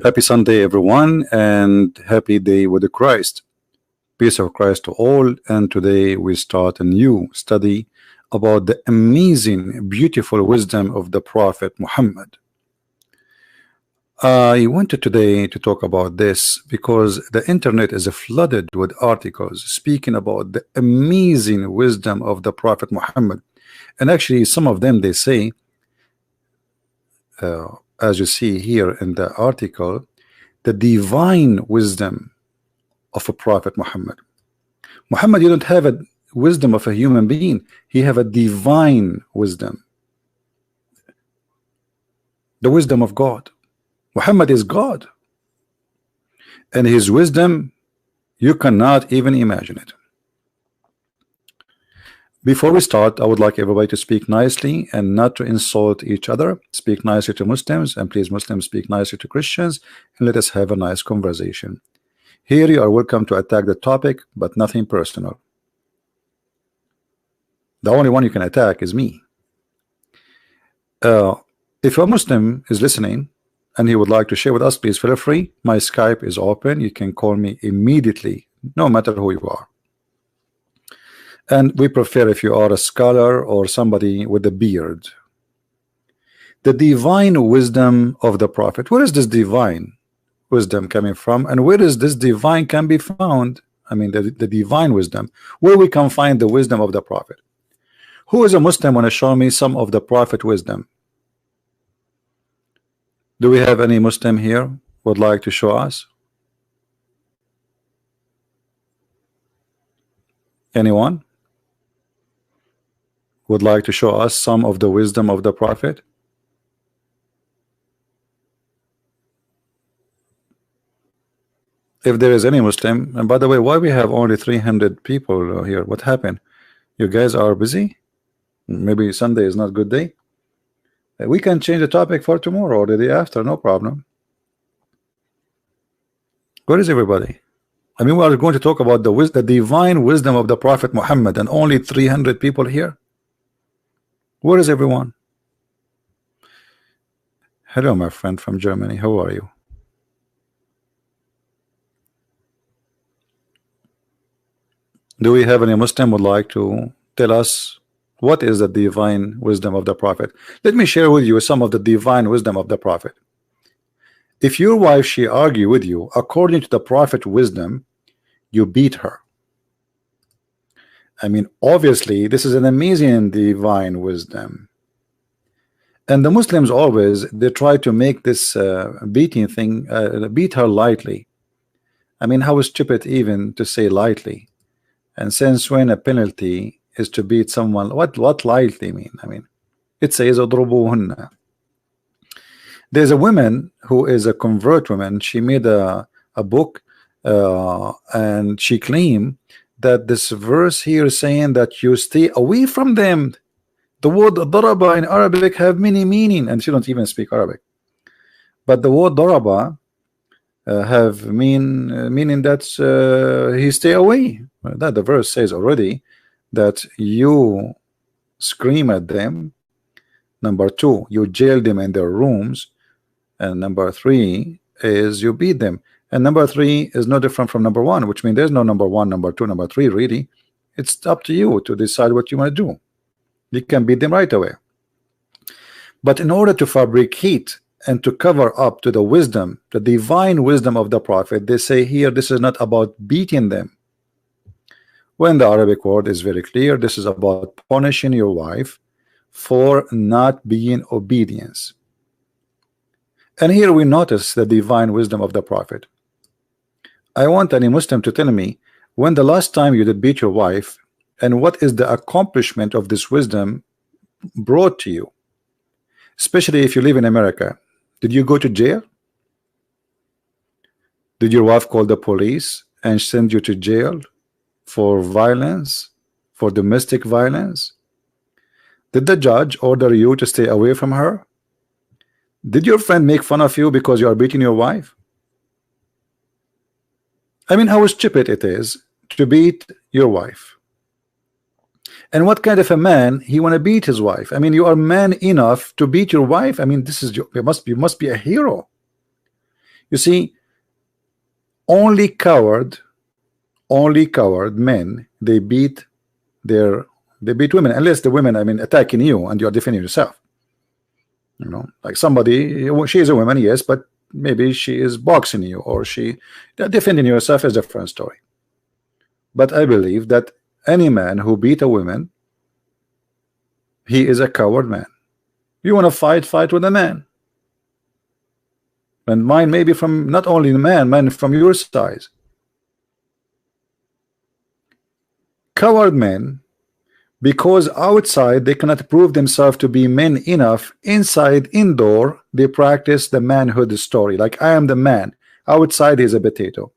Happy Sunday, everyone, and happy day with the Christ. Peace of Christ to all. And today we start a new study about the amazing, beautiful wisdom of the Prophet Muhammad. I wanted today to talk about this because the internet is flooded with articles speaking about the amazing wisdom of the Prophet Muhammad. And actually, some of them they say, as you see here in the article, the divine wisdom of a Prophet Muhammad. Muhammad, you don't have a wisdom of a human being. He have a divine wisdom, the wisdom of God. Muhammad is God, and his wisdom, you cannot even imagine it. Before we start, I would like everybody to speak nicely and not to insult each other. Speak nicely to Muslims, and please, Muslims, speak nicely to Christians, and let us have a nice conversation. Here you are welcome to attack the topic, but nothing personal. The only one you can attack is me. If a Muslim is listening and he would like to share with us, please feel free. My Skype is open. You can call me immediately, no matter who you are. And we prefer if you are a scholar or somebody with a beard. The divine wisdom of the Prophet. Where is this divine wisdom coming from, and where is this divine can be found? I mean, the divine wisdom, where we can find the wisdom of the Prophet. Who is a Muslim want to show me some of the Prophet wisdom? Do we have any Muslim here would like to show us? Anyone would like to show us some of the wisdom of the Prophet? If there is any Muslim, and by the way, why we have only 300 people here? What happened? You guys are busy? Maybe Sunday is not a good day. We can change the topic for tomorrow or the day after, no problem. Where is everybody? I mean, we are going to talk about the divine wisdom of the Prophet Muhammad, and only 300 people here. Where is everyone? Hello, my friend from Germany. How are you? Do we have any Muslim would like to tell us what is the divine wisdom of the Prophet? Let me share with you some of the divine wisdom of the Prophet. If your wife, she argue with you according to the Prophet wisdom, you beat her. I mean, obviously this is an amazing divine wisdom, and the Muslims always they try to make this beating thing beat her lightly. I mean, how stupid even to say lightly. And since when a penalty is to beat someone, what lightly mean? I mean, it says اضربوهن. There's a woman who is a convert woman. She made a book and she claimed that this verse here is saying that you stay away from them. The word daraba in Arabic have many meaning, and she don't even speak Arabic. But the word daraba have meaning that he stay away. That the verse says already that you scream at them. Number two, you jail them in their rooms, and number three is you beat them. And number three is no different from number one, which means there's no number one, number two, number three. Really, it's up to you to decide what you want to do. You can beat them right away. But in order to fabricate and to cover up to the wisdom, the divine wisdom of the Prophet, they say here this is not about beating them, when the Arabic word is very clear. This is about punishing your wife for not being obedience. And here we notice the divine wisdom of the Prophet. I want any Muslim to tell me when the last time you did beat your wife, and what is the accomplishment of this wisdom brought to you, especially if you live in America. Did you go to jail? Did your wife call the police and send you to jail for violence, for domestic violence? Did the judge order you to stay away from her? Did your friend make fun of you because you are beating your wife? I mean, how stupid it is to beat your wife. And what kind of a man he want to beat his wife? I mean, you are man enough to beat your wife? I mean, this is you must be a hero. You see, only coward men, they beat women, unless the women, I mean, attacking you and you are defending yourself. You know, like somebody, she is a woman, yes, but maybe she is boxing you, or she defending yourself is a different story. But I believe that any man who beat a woman, he is a coward man. You want to fight with a man, and mine maybe from not only the man from your size. Coward men, because outside they cannot prove themselves to be men enough, inside, indoor, they practice the manhood story, like I am the man, outside is a potato.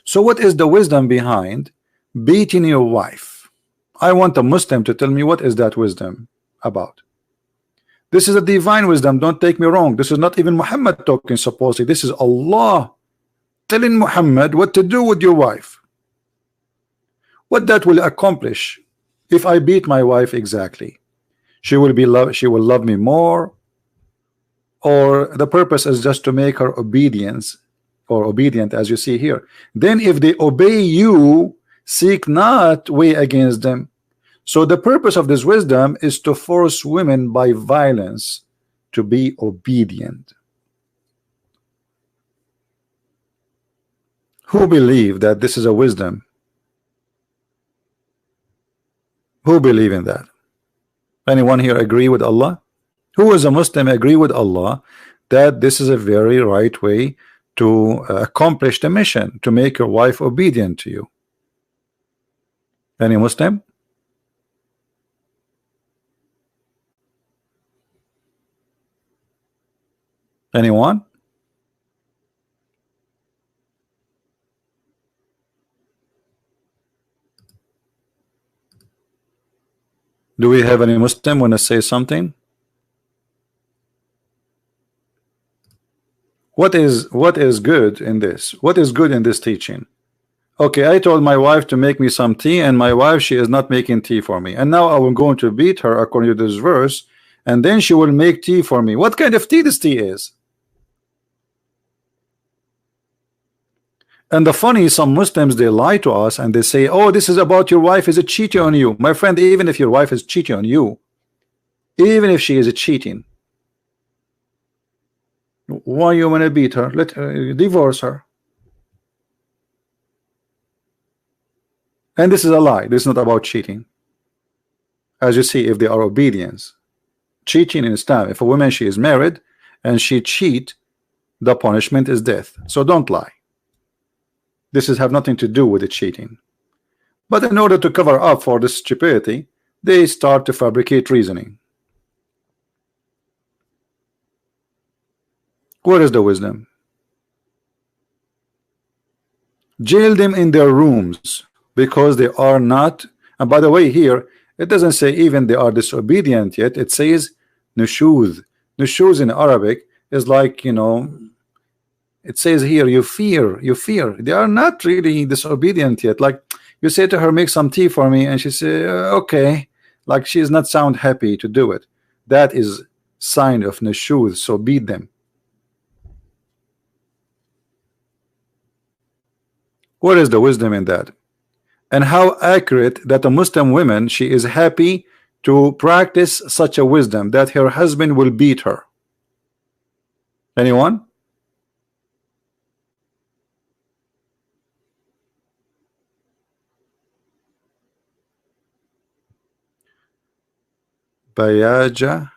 So what is the wisdom behind beating your wife? I want a Muslim to tell me what is that wisdom about. This is a divine wisdom, don't take me wrong. This is not even Muhammad talking supposedly. This is Allah telling Muhammad what to do with your wife. What that will accomplish if I beat my wife exactly. She will love me more, or the purpose is just to make her obedient, as you see here. Then if they obey you, seek not way against them. So the purpose of this wisdom is to force women by violence to be obedient. Who believe that this is a wisdom? Who believe in that? Anyone here agree with Allah? Who is a Muslim agree with Allah that this is a very right way to accomplish the mission, to make your wife obedient to you? Any Muslim? Anyone? Do we have any Muslim want to say something? What is good in this? What is good in this teaching? Okay, I told my wife to make me some tea, and my wife, she is not making tea for me, and now I am going to beat her according to this verse, and then she will make tea for me. What kind of tea this tea is? And the funny, some Muslims, they lie to us and they say, oh, this is about your wife is a cheating on you. My friend, even if your wife is cheating on you, even if she is a cheating, why you want to beat her? Let her divorce her. And this is a lie. This is not about cheating. As you see, if they are obedience, cheating in Islam, if a woman, she is married and she cheat, the punishment is death. So don't lie. This is have nothing to do with the cheating. But in order to cover up for this stupidity, they start to fabricate reasoning. Where is the wisdom? Jail them in their rooms because they are not. And by the way, here it doesn't say even they are disobedient yet. It says nushuz. Nushuz in Arabic is like, you know, it says here you fear. They are not really disobedient yet. Like you say to her, make some tea for me, and she say okay, like she is not sound happy to do it. That is sign of nushuz. So beat them. What is the wisdom in that? And how accurate that a Muslim woman, she is happy to practice such a wisdom that her husband will beat her. Anyone? Bayajaya,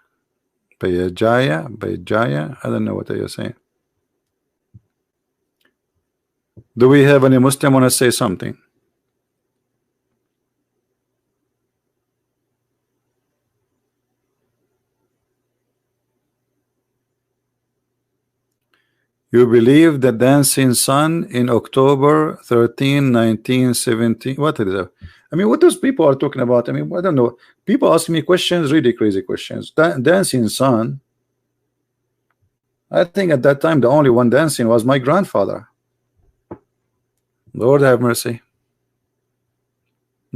I don't know what you're saying. Do we have any Muslim want to say something? You believe the dancing sun in October 13, 1917? What is that? I mean, what those people are talking about? I mean, I don't know. People ask me questions, really crazy questions. Dancing sun. I think at that time the only one dancing was my grandfather. Lord have mercy.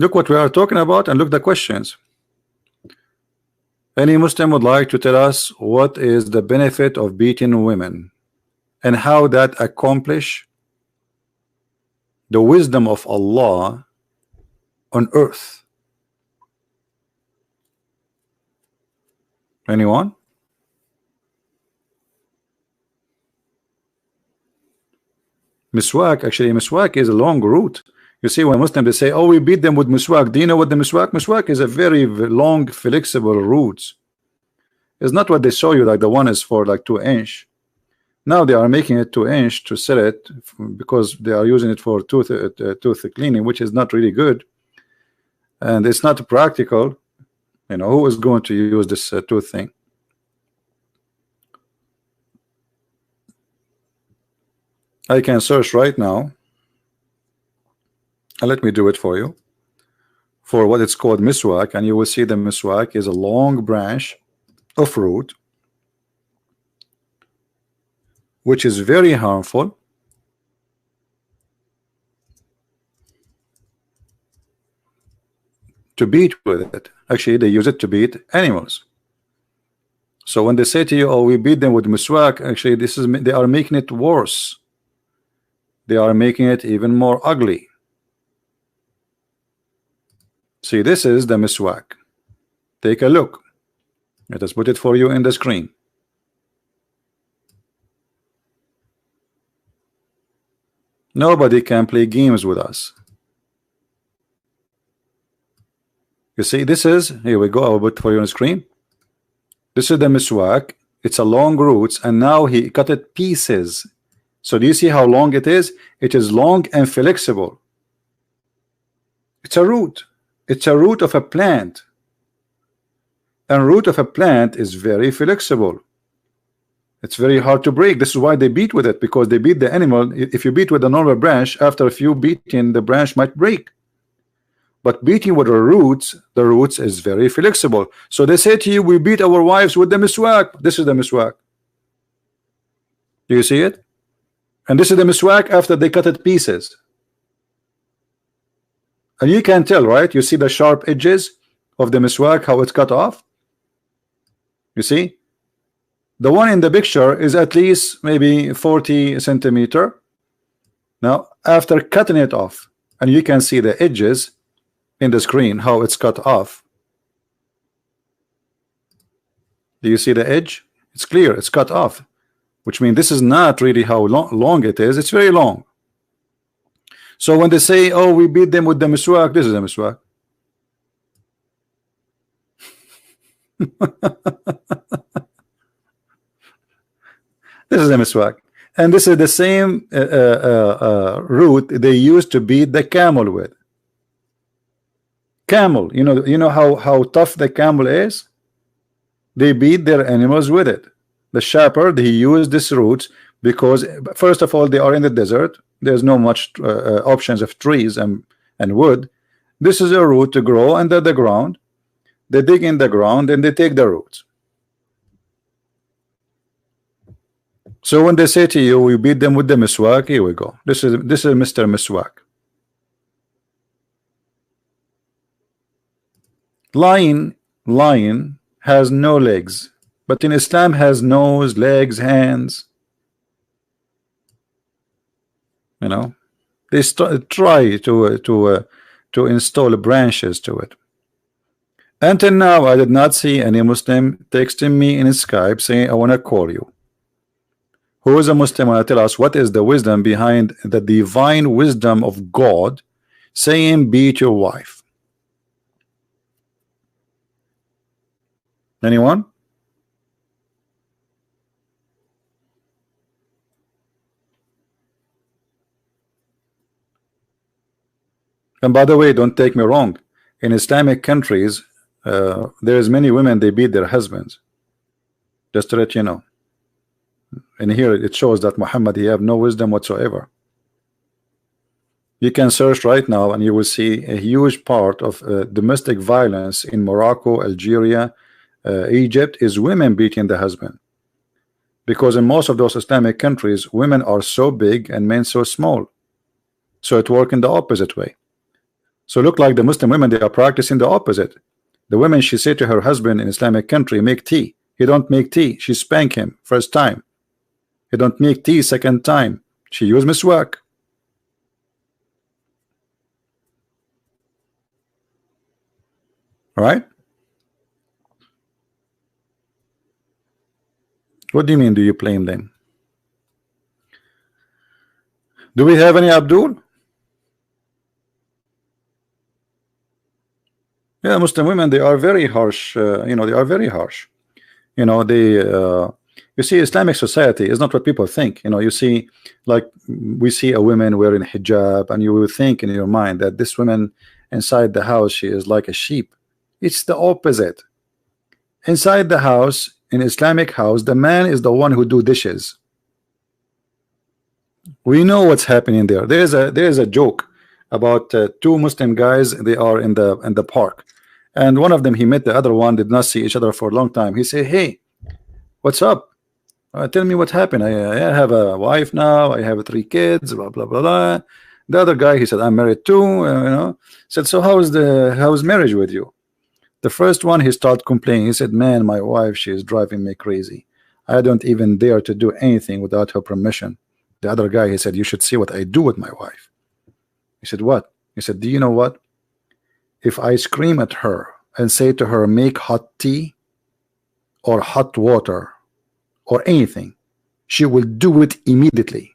Look what we are talking about and look the questions. Any Muslim would like to tell us what is the benefit of beating women and how that accomplish the wisdom of Allah on earth? Anyone? Miswak, actually miswak is a long route. You see, when Muslims they say, oh, we beat them with miswak. Do you know what the miswak? Miswak is a very long, flexible route. It's not what they show you, like the one is for like 2 inch. Now they are making it 2 inch to sell it because they are using it for tooth cleaning, which is not really good. And it's not practical. You know, who is going to use this tooth thing? I can search right now. Let me do it for you. For what it's called miswak, and you will see the miswak is a long branch of root, which is very harmful. To beat with it. Actually, they use it to beat animals. So when they say to you, oh, we beat them with miswak, actually this is, they are making it worse. They are making it even more ugly. See, this is the miswak. Take a look. Let us put it for you in the screen. Nobody can play games with us. You see, this is, here we go, I'll put it for you on the screen. This is the miswak. It's a long roots, and now he cut it pieces. So do you see how long it is? It is long and flexible. It's a root. It's a root of a plant. And root of a plant is very flexible. It's very hard to break. This is why they beat with it, because they beat the animal. If you beat with a normal branch, after a few beating, the branch might break. But beating with the roots is very flexible. So they say to you, we beat our wives with the miswak. This is the miswak. Do you see it? And this is the miswak after they cut it pieces. And you can tell, right? You see the sharp edges of the miswak, how it's cut off. You see? The one in the picture is at least maybe 40 centimeters. Now, after cutting it off, and you can see the edges in the screen, how it's cut off. Do you see the edge? It's clear, it's cut off, which means this is not really how long it is. It's very long. So when they say, oh, we beat them with the miswak, this is the miswak. This is the miswak. And this is the same root they used to beat the camel with. Camel, you know how tough the camel is? They beat their animals with it. The shepherd, he used this root because, first of all, they are in the desert. There's no much options of trees and wood. This is a root to grow under the ground. They dig in the ground and they take the roots. So when they say to you, we beat them with the miswak, here we go. This is Mr. Miswak. Lion has no legs, but in Islam has nose, legs, hands. You know, they try to install branches to it. Until now, I did not see any Muslim texting me in Skype saying, I want to call you. Who is a Muslim want to tell us what is the wisdom behind the divine wisdom of God saying beat your wife? Anyone? And by the way, don't take me wrong. In Islamic countries, there's many women they beat their husbands. Just to let you know. And here it shows that Muhammad, he have no wisdom whatsoever. You can search right now and you will see a huge part of domestic violence in Morocco, Algeria, Egypt is women beating the husband. Because in most of those Islamic countries, women are so big and men so small. So it works in the opposite way. So look like the Muslim women, they are practicing the opposite. The women, she said to her husband in Islamic country, make tea. He don't make tea. She spank him first time. He don't make tea second time. She use miswak. Right? What do you mean? Do you blame them? Do we have any Abdul? Yeah, Muslim women, they are very harsh. You know, they are very harsh. You know, they. You see, Islamic society is not what people think. You know, you see, like we see a woman wearing hijab, and you will think in your mind that this woman inside the house, she is like a sheep. It's the opposite. Inside the house, in Islamic house, the man is the one who do dishes. We know what's happening there. There is a joke about two Muslim guys. They are in the park, and one of them, he met the other one, did not see each other for a long time. He said, "Hey, what's up? Tell me what happened. I have a wife now. I have 3 kids. Blah blah blah blah." The other guy, he said, "I'm married too." You know, said, "So how's marriage with you?" The first one, he started complaining. He said, "Man, my wife, she is driving me crazy. I don't even dare to do anything without her permission." The other guy, he said, "You should see what I do with my wife." He said, "What?" He said, "Do you know what? If I scream at her and say to her, make hot tea or hot water or anything, she will do it immediately."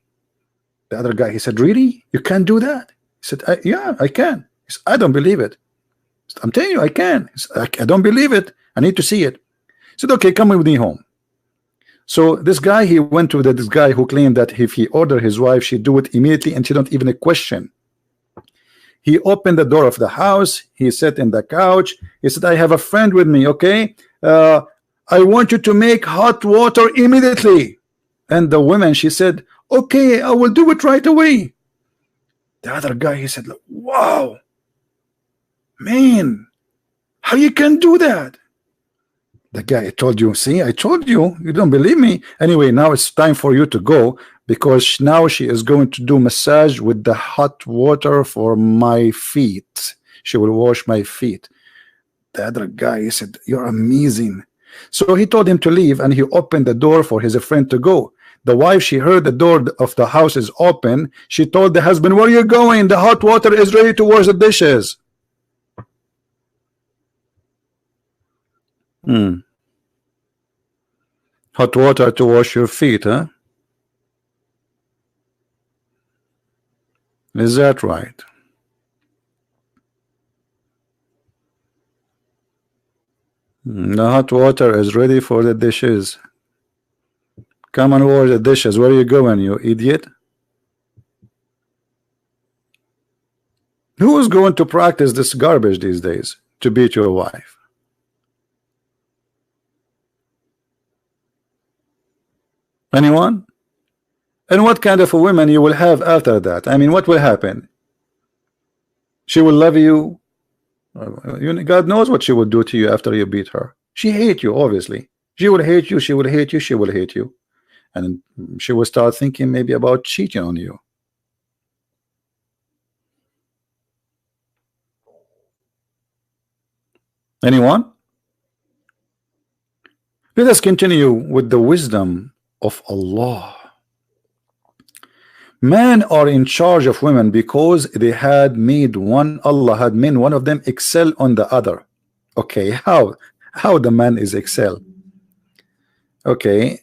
The other guy, he said, "Really? You can't do that?" He said, "Yeah, I can." He said, "I don't believe it." He said, "I'm telling you, I can." He said, I don't believe it. I need to see it." He said, "Okay, come with me home." So this guy, he went to this guy who claimed that if he ordered his wife, she'd do it immediately and she don't even question. He opened the door of the house. He sat in the couch. He said, "I have a friend with me, okay? I want you to make hot water immediately." And the woman, she said, "Okay, I will do it right away." The other guy, he said, "Wow, man, how you can do that?" The guy, "I told you, see, I told you, you don't believe me." Anyway, now it's time for you to go, because now she is going to do massage with the hot water for my feet. She will wash my feet. The other guy, he said, "You're amazing." So he told him to leave, and he opened the door for his friend to go. The wife, she heard the door of the house is open. She told the husband, "Where are you going? The hot water is ready to wash the dishes." Hot water to wash your feet, huh? Is that right? The hot water is ready for the dishes. Come and wash the dishes. Where are you going, you idiot? Who is going to practice this garbage these days to beat your wife? Anyone? And what kind of a woman you will have after that? I mean, what will happen? She will love you. God knows what she will do to you after you beat her. She hate you, obviously. She will hate you. She will hate you. She will hate you. And she will start thinking maybe about cheating on you. Anyone? Let us continue with the wisdom of Allah. Men are in charge of women because they had made one, Allah had made one of them excel on the other. Okay, how the man is excel? Okay,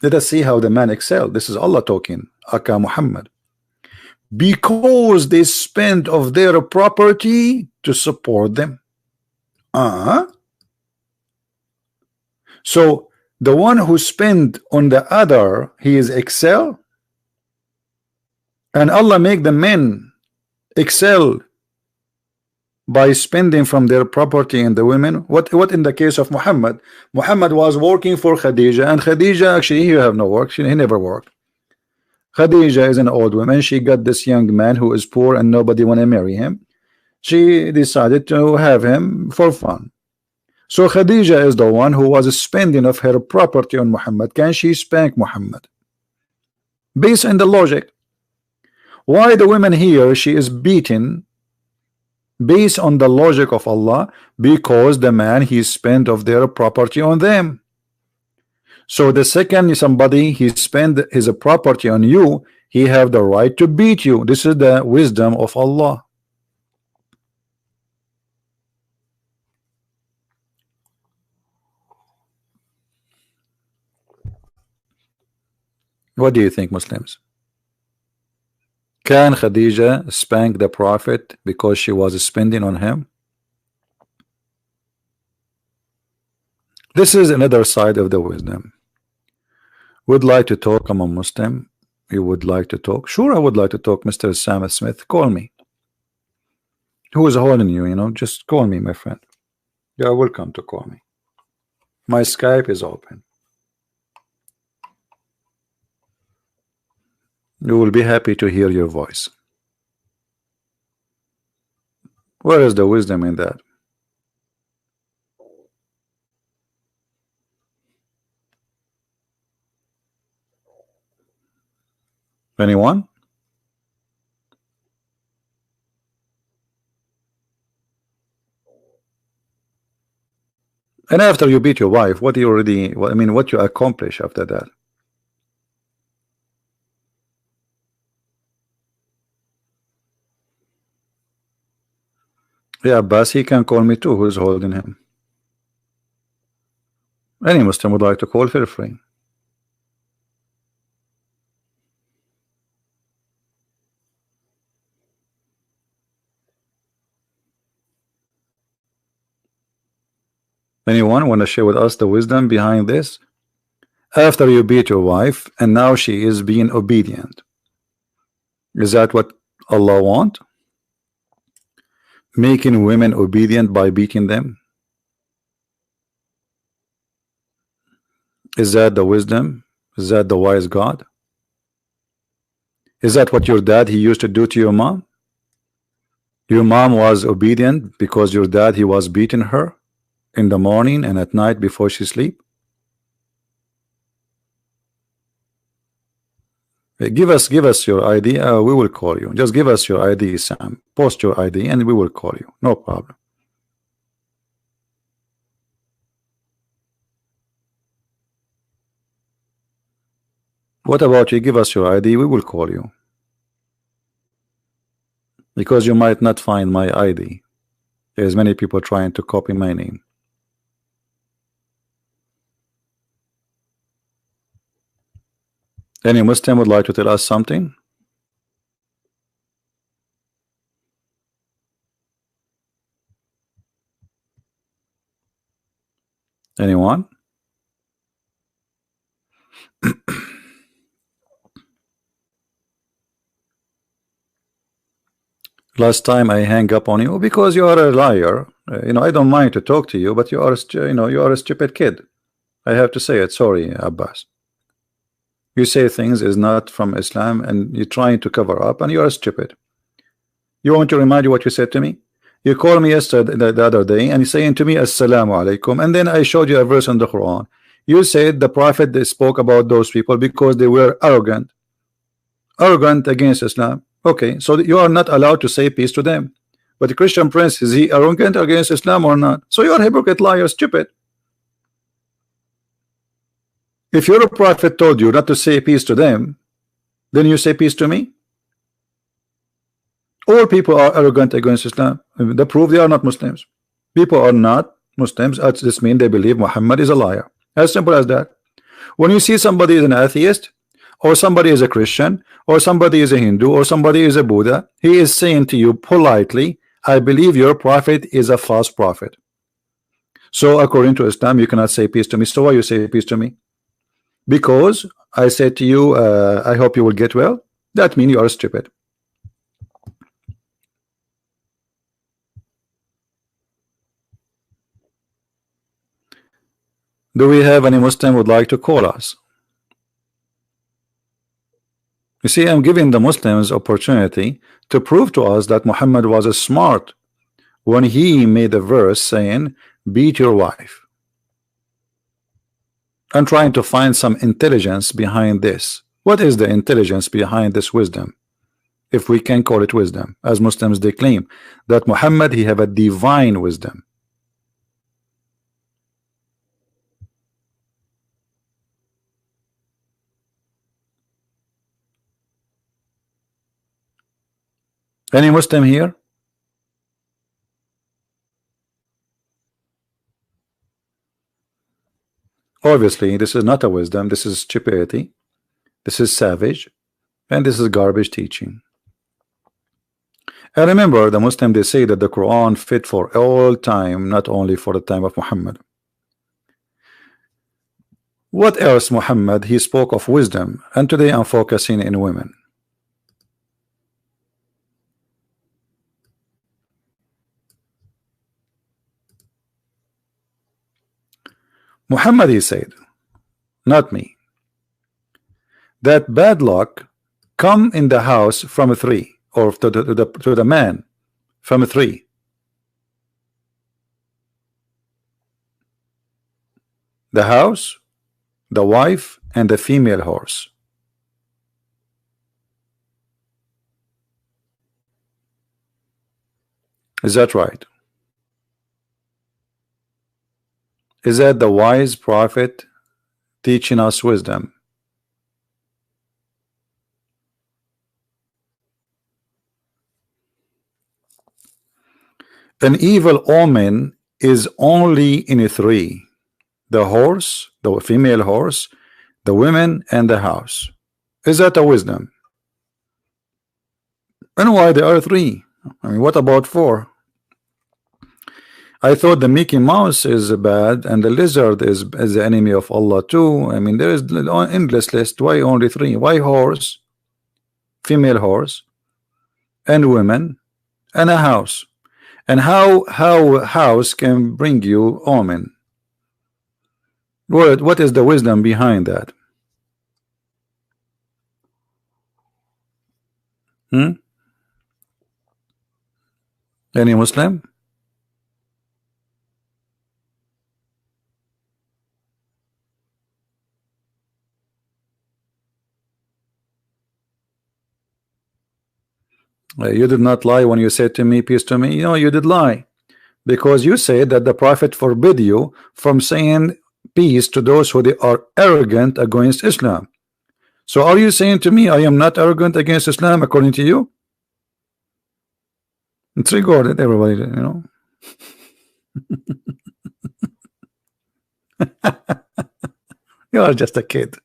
let us see how the man excel. This is Allah talking, Aka Muhammad. Because they spend of their property to support them. So the one who spend on the other, he is excel, and Allah make the men excel by spending from their property and the women. What in the case of Muhammad? Muhammad was working for Khadija, and Khadija, actually, he have no work. He never worked. Khadija is an old woman. She got this young man who is poor and nobody want to marry him. She decided to have him for fun. So Khadija is the one who was spending of her property on Muhammad. Can she spank Muhammad? Based on the logic, Why the women here, she is beaten based on the logic of Allah? Because the man, he spent of their property on them. So the second somebody he spend his property on you, he have the right to beat you. This is the wisdom of Allah. What do you think, Muslims? Can Khadija spank the Prophet because she was spending on him? This is another side of the wisdom. Would like to talk? I'm a Muslim. You would like to talk? Sure, I would like to talk, Mr. Sam Smith. Call me. Who is holding you? You know, just call me, my friend. You are welcome to call me. My Skype is open. You will be happy to hear your voice. Where is the wisdom in that? Anyone? And after you beat your wife, what do you already, I mean, what you accomplish after that? Yeah, Abbas, he can call me too. Who's holding him? Any Muslim would like to call, feel free. Anyone want to share with us the wisdom behind this? After you beat your wife and now she is being obedient, is that what Allah want? Making women obedient by beating them? Is that the wisdom? Is that the wise God? Is that what your dad he used to do to your mom? Your mom was obedient because your dad he was beating her in the morning and at night before she sleep? Give us your ID. We will call you. Just give us your ID, Sam. Post your ID and we will call you. No problem. What about you? Give us your ID. We will call you. Because you might not find my ID. There's many people trying to copy my name. Any Muslim would like to tell us something? Anyone? Last time I hang up on you because you are a liar. You know, I don't mind to talk to you, but you are you are a stupid kid. I have to say it. Sorry, Abbas. You say things is not from Islam and you're trying to cover up and you are stupid. You want to remind you what you said to me? You called me yesterday, the other day, and you're saying to me, Assalamu alaikum, and then I showed you a verse in the Quran. You said the Prophet they spoke about those people because they were arrogant against Islam. Okay, so you are not allowed to say peace to them. But the Christian Prince, is he arrogant against Islam or not? So you are a hypocrite, liar, stupid. If your prophet told you not to say peace to them, then you say peace to me? All people are arrogant against Islam. The proof they are not Muslims. People are not Muslims. This means they believe Muhammad is a liar. As simple as that. When you see somebody is an atheist, or somebody is a Christian, or somebody is a Hindu, or somebody is a Buddha, he is saying to you politely, I believe your prophet is a false prophet. So according to Islam, you cannot say peace to me. So why you say peace to me? Because I said to you, I hope you will get well. That means you are stupid. Do we have any Muslim would like to call us? You see, I'm giving the Muslims opportunity to prove to us that Muhammad was a smart when he made a verse saying, beat your wife. I'm trying to find some intelligence behind this. What is the intelligence behind this wisdom? if we can call it wisdom, as Muslims they claim that Muhammad he have a divine wisdom. Any Muslim here? Obviously, this is not a wisdom. This is stupidity. This is savage, and this is garbage teaching. And remember, the Muslim they say that the Quran fit for all time, not only for the time of Muhammad. What else Muhammad? He spoke of wisdom, and today I'm focusing in women. Muhammad he said, not me, that bad luck come in the house from a three, or to the man from a three. The house, the wife, and the female horse. Is that right? Is that the wise prophet teaching us wisdom? An evil omen is only in a three: the horse, the female horse, the women, and the house. Is that a wisdom? And why there are three? I mean, what about four? I thought the Mickey Mouse is bad and the lizard is the enemy of Allah too. I mean, there is an endless list. Why only three? Why horse, female horse, and women, and a house? And how a house can bring you omen? What is the wisdom behind that? Any Muslim? You did not lie when you said to me, peace to me. You know, you did lie, because you said that the prophet forbid you from saying peace to those who they are arrogant against Islam. So are you saying to me I am not arrogant against Islam according to you? It's recorded, everybody, you know. You are just a kid.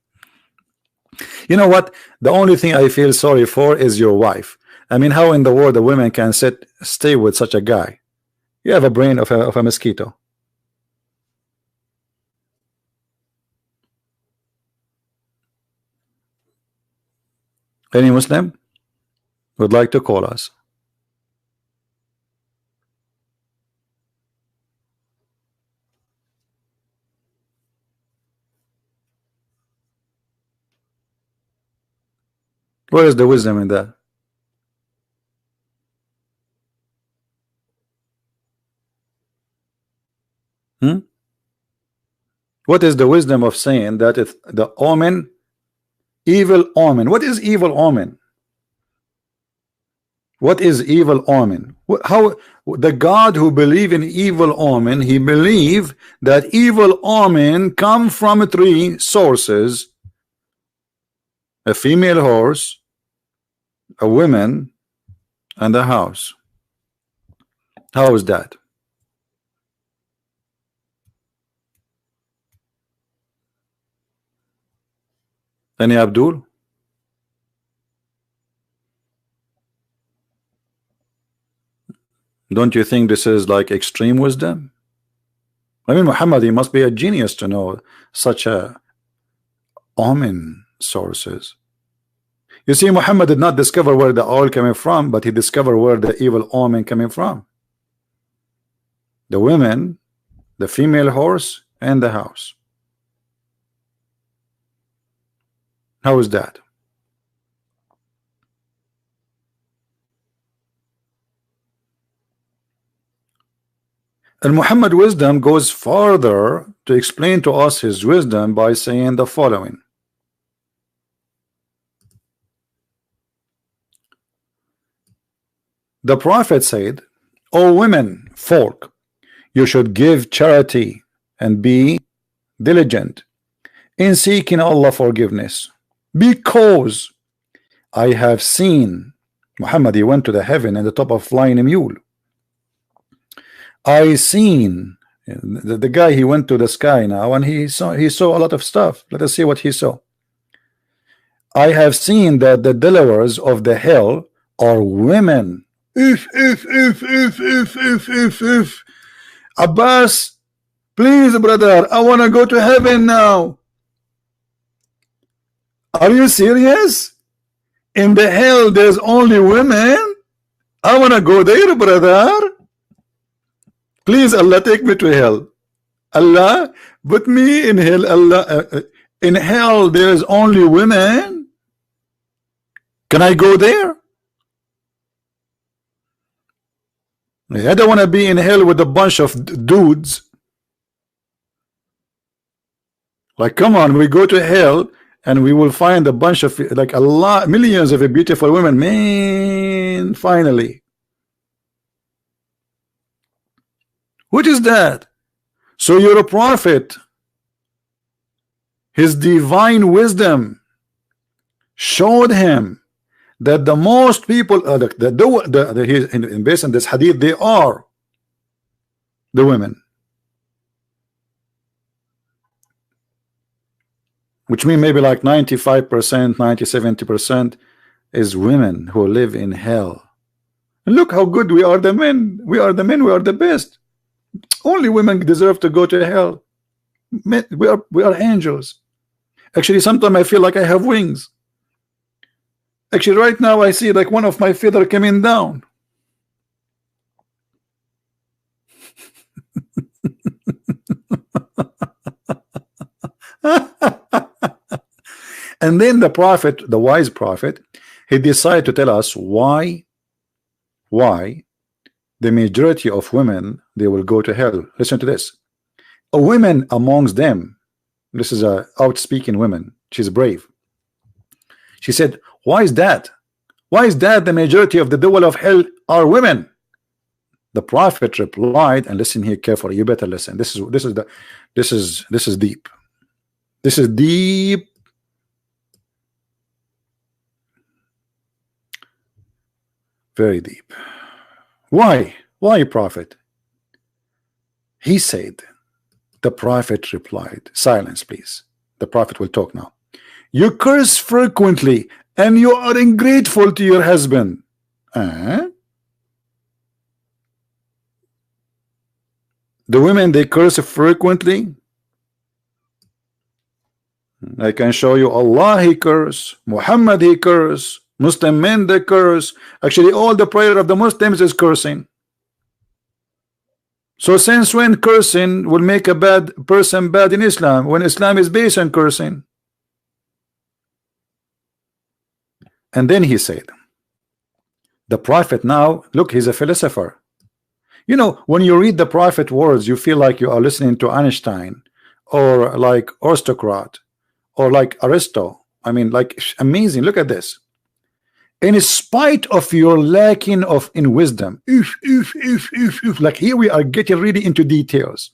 You know what? The only thing I feel sorry for is your wife. I mean, how in the world a woman can stay with such a guy? You have a brain of a mosquito. Any Muslim would like to call us? Where is the wisdom in that? What is the wisdom of saying that it's the omen, evil omen? What is evil omen? What is evil omen? How the God who believe in evil omen, he believe that evil omen come from three sources: a female horse, a woman, and a house. How is that? Any Abdul? Don't you think this is like extreme wisdom? I mean, Muhammad, he must be a genius to know such a omen sources. You see, Muhammad did not discover where the oil coming from, but he discovered where the evil omen coming from: the women, the female horse, and the house. How is that? And Muhammad wisdom goes further to explain to us his wisdom by saying the following: The Prophet said, O women, folk, you should give charity and be diligent in seeking Allah forgiveness, because I have seen Muhammad, he went to the heaven in the top of flying a mule. I seen the guy, he went to the sky now and he saw a lot of stuff. Let us see what he saw. I have seen that the dwellers of the hell are women. If Abbas, please brother, I want to go to heaven now. Are you serious? In the hell there's only women? I want to go there, brother. Please Allah, take me to hell. Allah, put me in hell. Allah, in hell there's only women. Can I go there? I don't want to be in hell with a bunch of dudes. Like, come on, we go to hell and we will find a bunch of, like, millions of beautiful women. Man, finally. What is that? So you're a prophet. His divine wisdom showed him that the most people, based on this hadith, they are the women, which means maybe like 95%, 90-70% is women who live in hell. And look how good we are, the men. We are the men. We are the best. Only women deserve to go to hell. Men, we are angels. Actually, sometimes I feel like I have wings. Actually, right now I see like one of my feather coming down. And then the prophet, the wise prophet, he decided to tell us why the majority of women, they will go to hell. Listen to this. A woman amongst them, this is a outspeaking woman, she's brave. She said, why is that? Why is that the majority of the dwell of hell are women? The prophet replied, and listen here carefully, you better listen. This is deep. This is deep. Very deep. Why? Why, prophet? He said, the prophet replied, silence please, the prophet will talk now. You curse frequently and you are ungrateful to your husband. The women, they curse frequently. I can show you Allah, he curse, Muhammad, he curse, Muslim men, they curse. Actually, all the prayer of the Muslims is cursing. So since when cursing will make a bad person bad in Islam, when Islam is based on cursing? And then he said, the prophet now, look, he's a philosopher. You know, when you read the prophet words, you feel like you are listening to Einstein or like aristocrat or like Aristo. I mean, like, amazing. Look at this. In spite of your lacking in wisdom, like here we are getting really into details.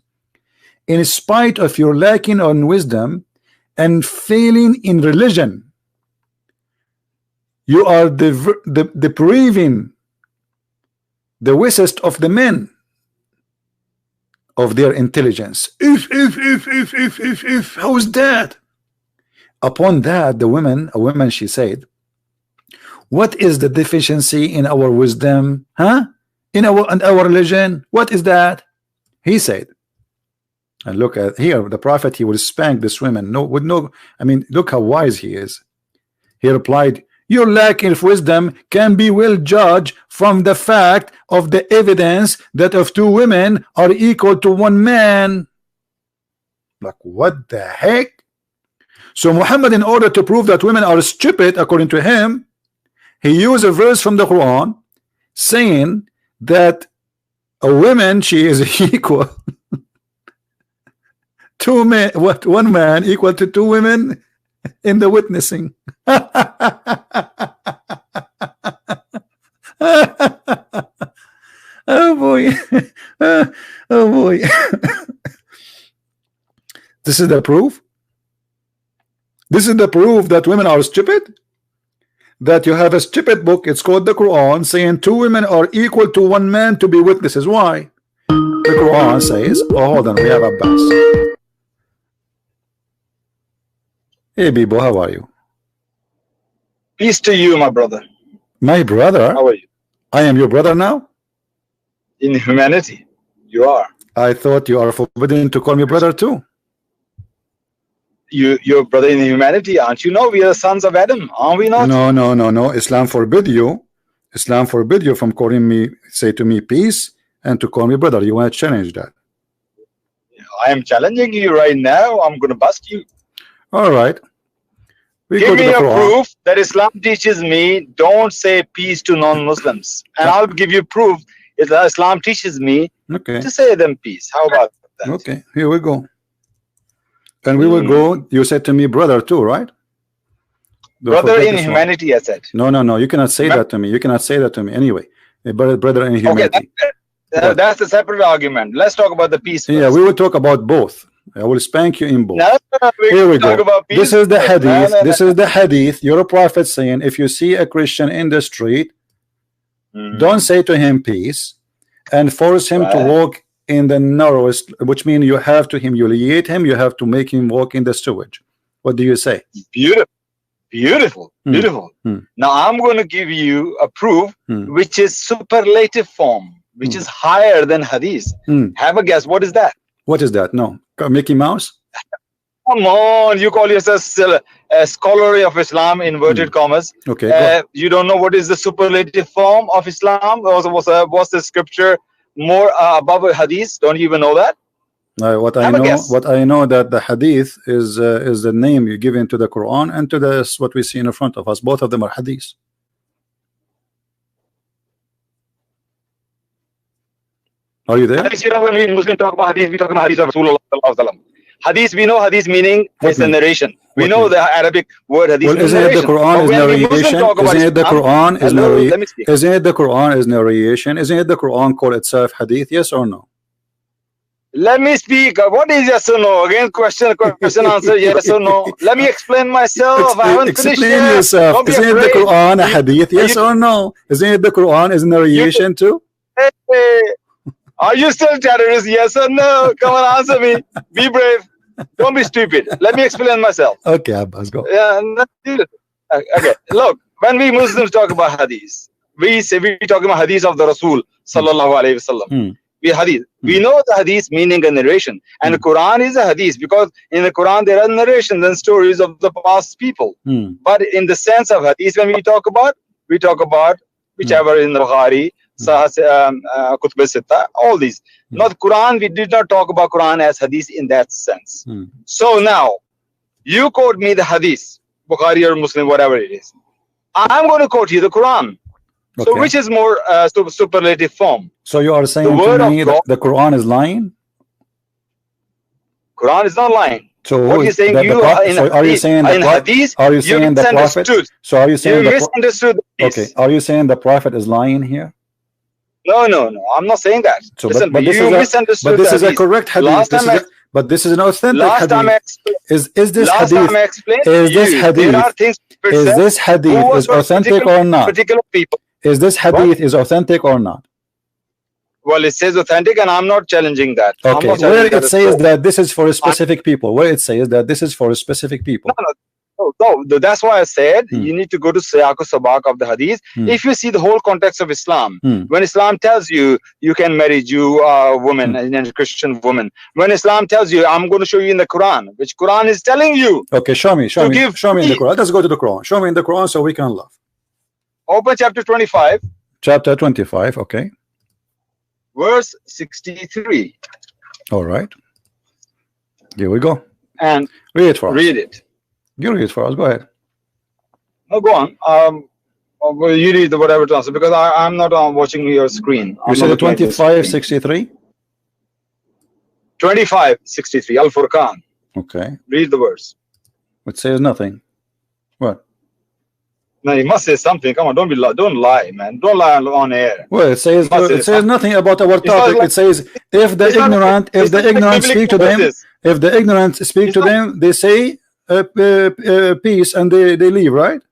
In spite of your lacking on wisdom and failing in religion, you are depriving the wisest of the men of their intelligence. How's that? Upon that, a woman, she said, what is the deficiency in our wisdom? In our religion? What is that? He said, and look at here, the prophet, he will spank this woman. I mean, look how wise he is. He replied, your lack of wisdom can be well judged from the fact of the evidence that of two women are equal to one man. Like, what the heck? So Muhammad, in order to prove that women are stupid, according to him, he used a verse from the Quran saying that a woman, she is equal two men, one man equal to two women in the witnessing. Oh boy. Oh boy. This is the proof. This is the proof that women are stupid. That you have a stupid book, it's called the Quran, saying 2 women are equal to 1 man to be witnesses. Why? The Quran says, oh, hold on, we have Abbas. Hey, Bibo, how are you? Peace to you, my brother. My brother? How are you? I am your brother now? In humanity, you are. I thought you are forbidden to call me brother too. You're brother in humanity, aren't you? No, we are the sons of Adam, aren't we not? No, no, no, no. Islam forbid you. Islam forbid you from calling me, say to me, peace, and to call me brother. You want to challenge that? I am challenging you right now. I'm going to bust you. All right. Give me a proof that Islam teaches me don't say peace to non-Muslims, and I'll give you proof that Islam teaches me to say them peace. How about that? Okay, here we go. And we will go. You said to me brother too, right? Brother in humanity, I said. No, no, no. You cannot say that to me. You cannot say that to me anyway. Brother in humanity. Okay, that's a separate argument. Let's talk about the peace first. Yeah, we will talk about both. I will spank you in both. No, here we go. This is the hadith. This is the hadith. Your prophet saying, if you see a Christian in the street, don't say to him peace, and force him to walk in the narrowest, which means you have to humiliate him. You have to make him walk in the sewage. What do you say? Beautiful. Beautiful, beautiful. Now I'm going to give you a proof which is superlative form, which is higher than hadith. Have a guess. What is that? What is that? No, Mickey Mouse. Come on, you call yourself a scholar of Islam, inverted commas. Okay. You don't know what is the superlative form of Islam? Was the scripture more above a hadith? Don't you even know that? What I know that the hadith is the name you give into the Quran and to the what we see in front of us. Both of them are hadith. Are you there? When we Muslims talk about hadith, we talk about hadith of Rasulullah. Hadith, we know hadith meaning is a narration. We know the Arabic word hadith. Well, isn't it the Quran is narration? Isn't it the Quran is narration? Isn't it the Quran is narration? Isn't it the Quran called itself hadith? Yes or no? Let me speak. What is yes or no? Again, question answer, yes or no. Let me explain myself. I haven't finished yet. Explain yourself. Isn't it the Quran a hadith? Yes or no? Isn't it the Quran is narration too? Hey, are you still terrorist? Yes or no? Come on, answer me. Be brave. Don't be stupid. Let me explain myself. Okay, Abbas, go. Yeah, okay. Look, when we Muslims talk about hadith, we talk about hadith of the Rasul sallallahu alaihi wasallam. We know the hadith meaning and narration, and the Quran is a hadith because in the Quran there are narrations and stories of the past people. But in the sense of hadith, when we talk about whichever in the Bukhari, Kutub al-Sitta, all these. Not Quran. We did not talk about Quran as hadith in that sense. So now, you quote me the hadith, Bukhari or Muslim, whatever it is. I'm going to quote you the Quran. So which is more superlative form? So you are saying to me that the Quran is lying? Quran is not lying. So what you're saying, are you saying the hadith? Are you saying the prophet? So are you saying you misunderstood? Okay. Are you saying the prophet is lying here? No. I'm not saying that. So, listen, but you misunderstood. But this is a correct hadith. But this is an authentic hadith. Is this hadith? Is this hadith? Is this hadith is authentic or not? Particular people. Is this hadith is authentic or not? Well, it says authentic, and I'm not challenging that. Okay. Where it says that this is for specific people. Where it says that this is for specific people. No, that's why I said you need to go to Siyaq Sabaq of the hadith. If you see the whole context of Islam, when Islam tells you you can marry Jew woman and Christian woman, when Islam tells you, I'm going to show you in the Quran, which Quran is telling you. Okay, show me in the Quran. Let's go to the Quran. Show me in the Quran so we can laugh. Open chapter 25. Chapter 25, okay. Verse 63. All right. Here we go. And read it for us. Read it. You read it for us. Go ahead. No, go on. Well, you read the whatever to answer because I'm not watching your screen. You said 25:63. 25:63. Al Furqan. Okay. Read the verse. It says nothing. What? No, you must say something. Come on, don't lie, man. Don't lie on air. Well, it says nothing about our topic. Like, it says if the ignorant speak to them, if the ignorant speak to them, they say peace and they leave, right?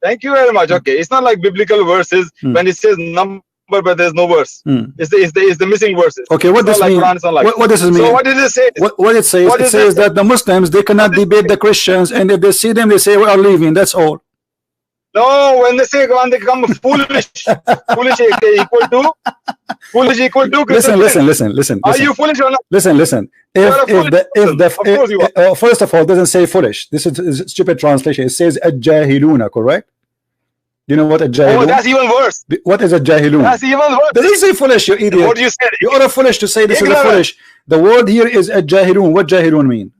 Thank you very much. Okay, it's not like biblical verses when it says number, but there's no verse. It's the missing verses. Okay, what does mean? What does it mean? So what did it say? What it says? It says that the Muslims, they cannot debate the Christians, and if they see them, they say we are leaving. That's all. No, when they come foolish, foolish equal to listen. Are you foolish or not? Listen. First of all, it doesn't say foolish. This is a stupid translation. It says الجاهلون, correct? Do you know what الجاهلون? Oh, that's even worse. What is الجاهلون? That's even worse. Doesn't say foolish, you idiot. What you said? You are foolish to say this is a foolish. The word here is الجاهلون. What جاهلون mean?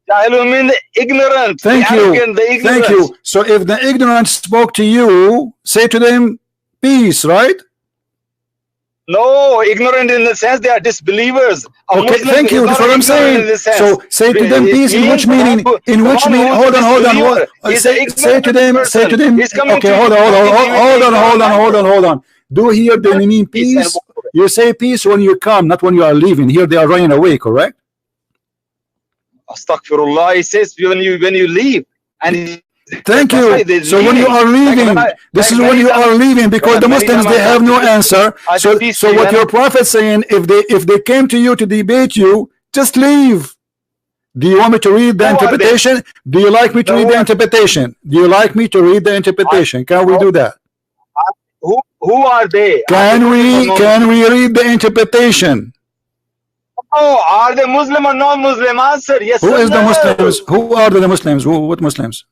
Jahilun mean the ignorant. Thank you. So if the ignorant spoke to you, say to them peace, right? No, ignorant in the sense they are disbelievers. Okay, thank you. That's what I'm saying. So say to them peace. In which meaning? Hold on. Say to them. Okay, hold on. Do here they mean peace? You say peace when you come, not when you are leaving. Here they are running away, correct? Astaghfirullah. It says when you leave, and thank you. So when you are leaving, this is when you are leaving, because the Muslims, they have no answer. So what your prophet saying, if they came to you to debate you, just leave. Do you want me to read the interpretation? Do you like me to read the interpretation? Can we do that? Who are they? Can we read the interpretation? Oh, are they Muslim or non-Muslim? Answer yes. Who is the Muslims? Who are the Muslims? What Muslims?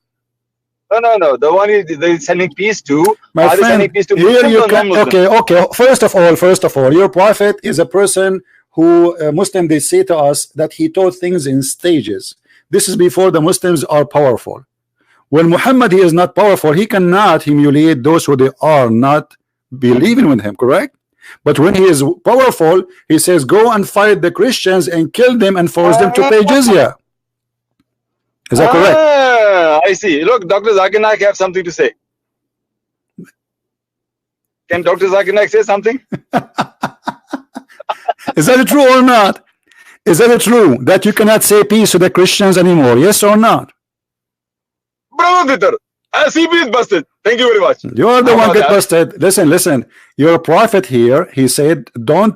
No. The one they're sending peace to. My friend, here you can. Okay. First of all, your prophet is a person who Muslim, they say to us that he taught things in stages. This is before the Muslims are powerful. When Muhammad, he is not powerful, he cannot humiliate those who they are not believing with him, correct? But when he is powerful, he says go and fight the Christians and kill them and force them to pay jizya. Is that correct? I see. Look, Dr. Zakir Naik have something to say. Can Dr. Zakir Naik say something? Is that true or not? Is that true that you cannot say peace to the Christians anymore? Yes or not? Brother Twitter, CP is busted. Thank you very much. You are the one get busted. Listen. Your prophet here, he said, don't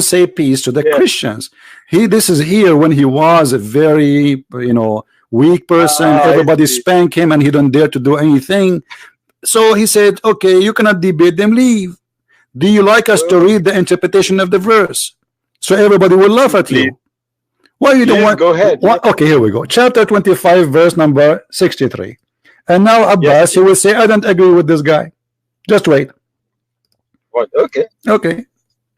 say peace to the Christians. This is here when he was a very, weak person. Everybody spanked him and he don't dare to do anything. So he said, okay, you cannot debate them, leave. Do you like us to read the interpretation of the verse? So everybody will laugh at you. Why you don't want? Go ahead. Okay, here we go. Chapter 25, verse number 63. And now Abbas, he will say, I don't agree with this guy. Just wait. What? Okay.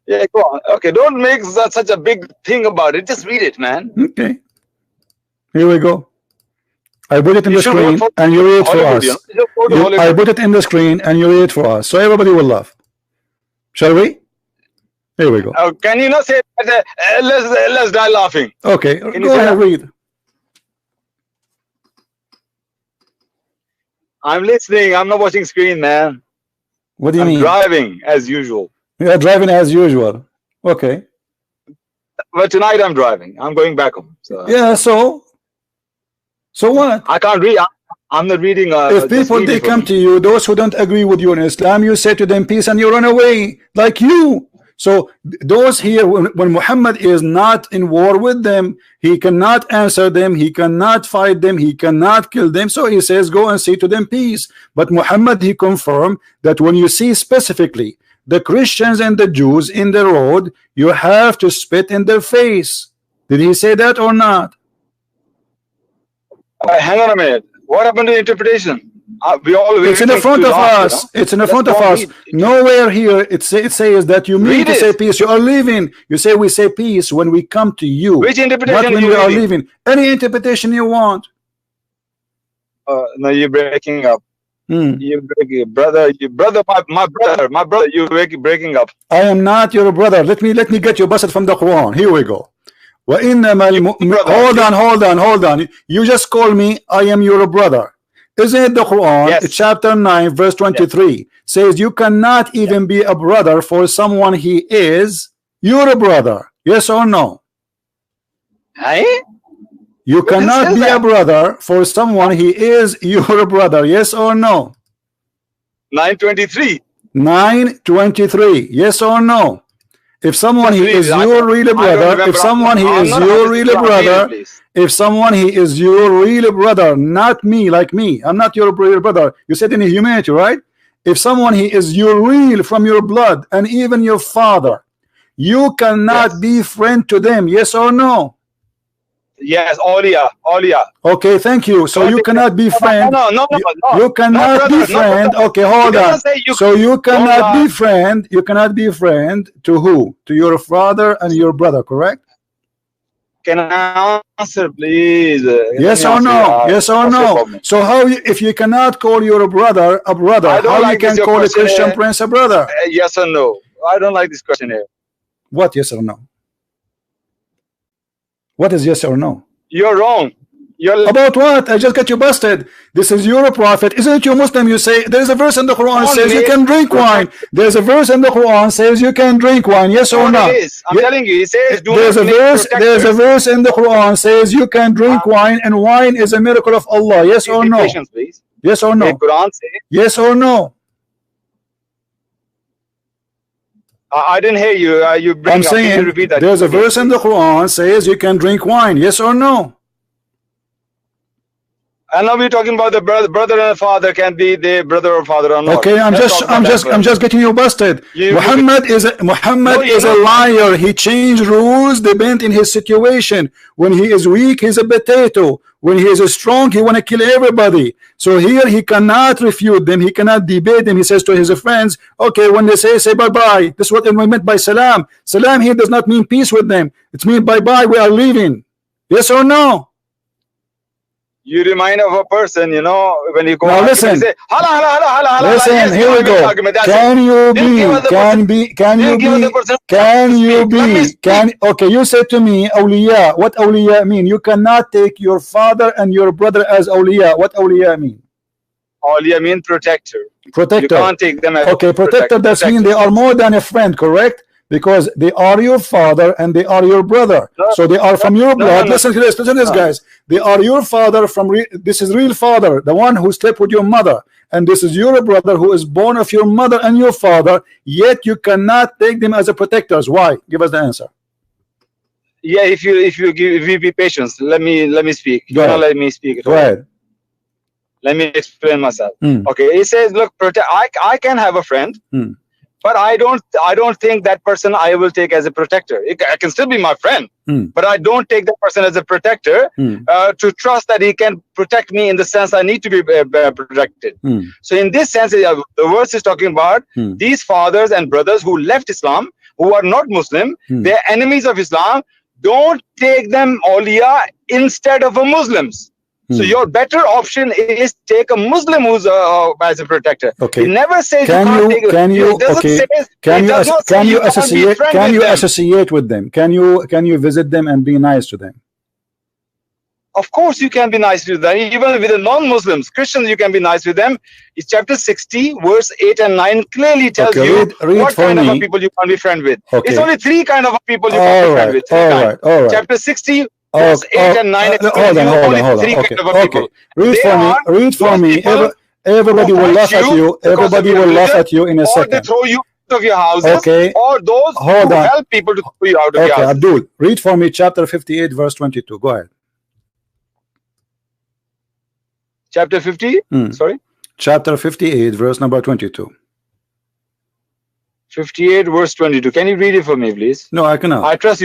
Yeah, go on. Okay, don't make such a big thing about it. Just read it, man. Okay. Here we go. I put it in the screen and you read it for us. I put it in the screen and you read it for us. So everybody will laugh. Shall we? Here we go. Can you not say let's die laughing? Okay, go ahead, read. I'm listening. I'm not watching screen, man. What do you mean? I'm driving as usual. You are driving as usual. Okay. But tonight I'm driving. I'm going back home. So. Yeah. So what? I can't read. I'm not reading. If people they come to you, those who don't agree with you in Islam, you say to them peace and you run away like you. So those here, when Muhammad is not in war with them, he cannot answer them, he cannot fight them, he cannot kill them. So he says go and say to them peace. But Muhammad, he confirmed that when you see specifically the Christians and the Jews in the road, you have to spit in their face. Did he say that or not? Hang on a minute. What happened to interpretation? It's in the front of us. It's in the front of us. Nowhere here it says that you mean to say peace. You are leaving. You say we say peace when we come to you. Which interpretation? Not when we are leaving. Any interpretation you want. No, you're breaking up. You're breaking, brother. My brother. You're breaking up. I am not your brother. Let me get you busted from the Quran. Here we go. Hold on. You just call me. I am your brother. Isn't it the Quran? Yes. Chapter 9 verse 23 says you cannot even be a brother for someone he is your brother. Yes or no? Hey? You cannot be a brother for someone he is your brother. Yes or no? 923. 923. Yes or no? If someone he is your real brother, if someone he is your real brother, if someone he is your real brother, not me, like me, I'm not your real brother. You said in humanity, right? If someone he is your real from your blood and even your father, you cannot be friend to them. Yes or no? Yes, Aulia. Okay, thank you. So you cannot be friend. No. You cannot be friend. Okay, hold on. So you cannot be friend. You cannot be friend to who? To your father and your brother, correct? Can I answer, please? Yes or no? Yes or no? So how if you cannot call your brother a brother, how you can call a Christian prince a brother? Yes or no? I don't like this question here. What yes or no? What is yes or no? You're wrong. About what? I just got you busted. This is your prophet. Isn't it you Muslim? You say there's a verse in the Quran says you can drink wine. There's a verse in the Quran says you can drink wine. Yes or no? I'm telling you, he says there's a verse in the Quran says you can drink wine, and wine is a miracle of Allah. Yes or no? Patience, please. Yes or no? The Quran says, yes or no? I didn't hear you. I'm saying repeat that. There's a verse in the Quran says you can drink wine. Yes or no? And now we're talking about the brother and father. Can be the brother or father or not. Okay, I'm just getting you busted. Muhammad is a liar. He changed rules depending in his situation. When he is weak, he's a potato. When he is strong, he want to kill everybody. So here he cannot refute them. He cannot debate them. He says to his friends, okay, when they say bye-bye. This is what we meant by salam. Salam here does not mean peace with them. It means bye-bye, we are leaving. Yes or no? You remind of a person, you know, when you go now listen, and say, hala, listen, yes, here we go. Okay, you said to me, awliya. What awliya mean? You cannot take your father and your brother as awliya. What awliya mean? Awliya mean protector. Protector. You can't take them as okay, protector, that means they are more than a friend, correct? Because they are your father and they are your brother. So they are from your blood. Listen to this, guys. They are your father from this is real father, the one who slept with your mother, and this is your brother who is born of your mother and your father. Yet you cannot take them as a protectors. Why? Give us the answer. Yeah, if you be patient, let me speak. You don't let me speak. Go ahead. Let me explain myself. Okay, he says, look, I can have a friend. But I don't think that person I will take as a protector. I can still be my friend, but I don't take that person as a protector to trust that he can protect me in the sense I need to be protected. So in this sense, the verse is talking about these fathers and brothers who left Islam, who are not Muslim, they're enemies of Islam. Don't take them awliya instead of a Muslims. So your better option is take a Muslim who's as a protector. Okay. He never says can you associate with them? Can you visit them and be nice to them? Of course you can be nice to them. Even with the non-Muslims, Christians, you can be nice with them. It's chapter 60, verse 8 and 9 clearly tells you what kind of people you can be friend with. Okay. It's only 3 kind of people you can be friend with. All right. Chapter 60. Verse 8 and 9. Hold on. Read for me. Everybody will laugh at you. Everybody will laugh at you in a second. Or they throw you out of your houses. Okay. Or those who help people to throw you out of your houses. Abdul, read for me chapter 58, verse 22. Go ahead. Chapter 50? Sorry? Chapter 58, verse number 22. 58, verse 22. Can you read it for me, please? No, I cannot. I trust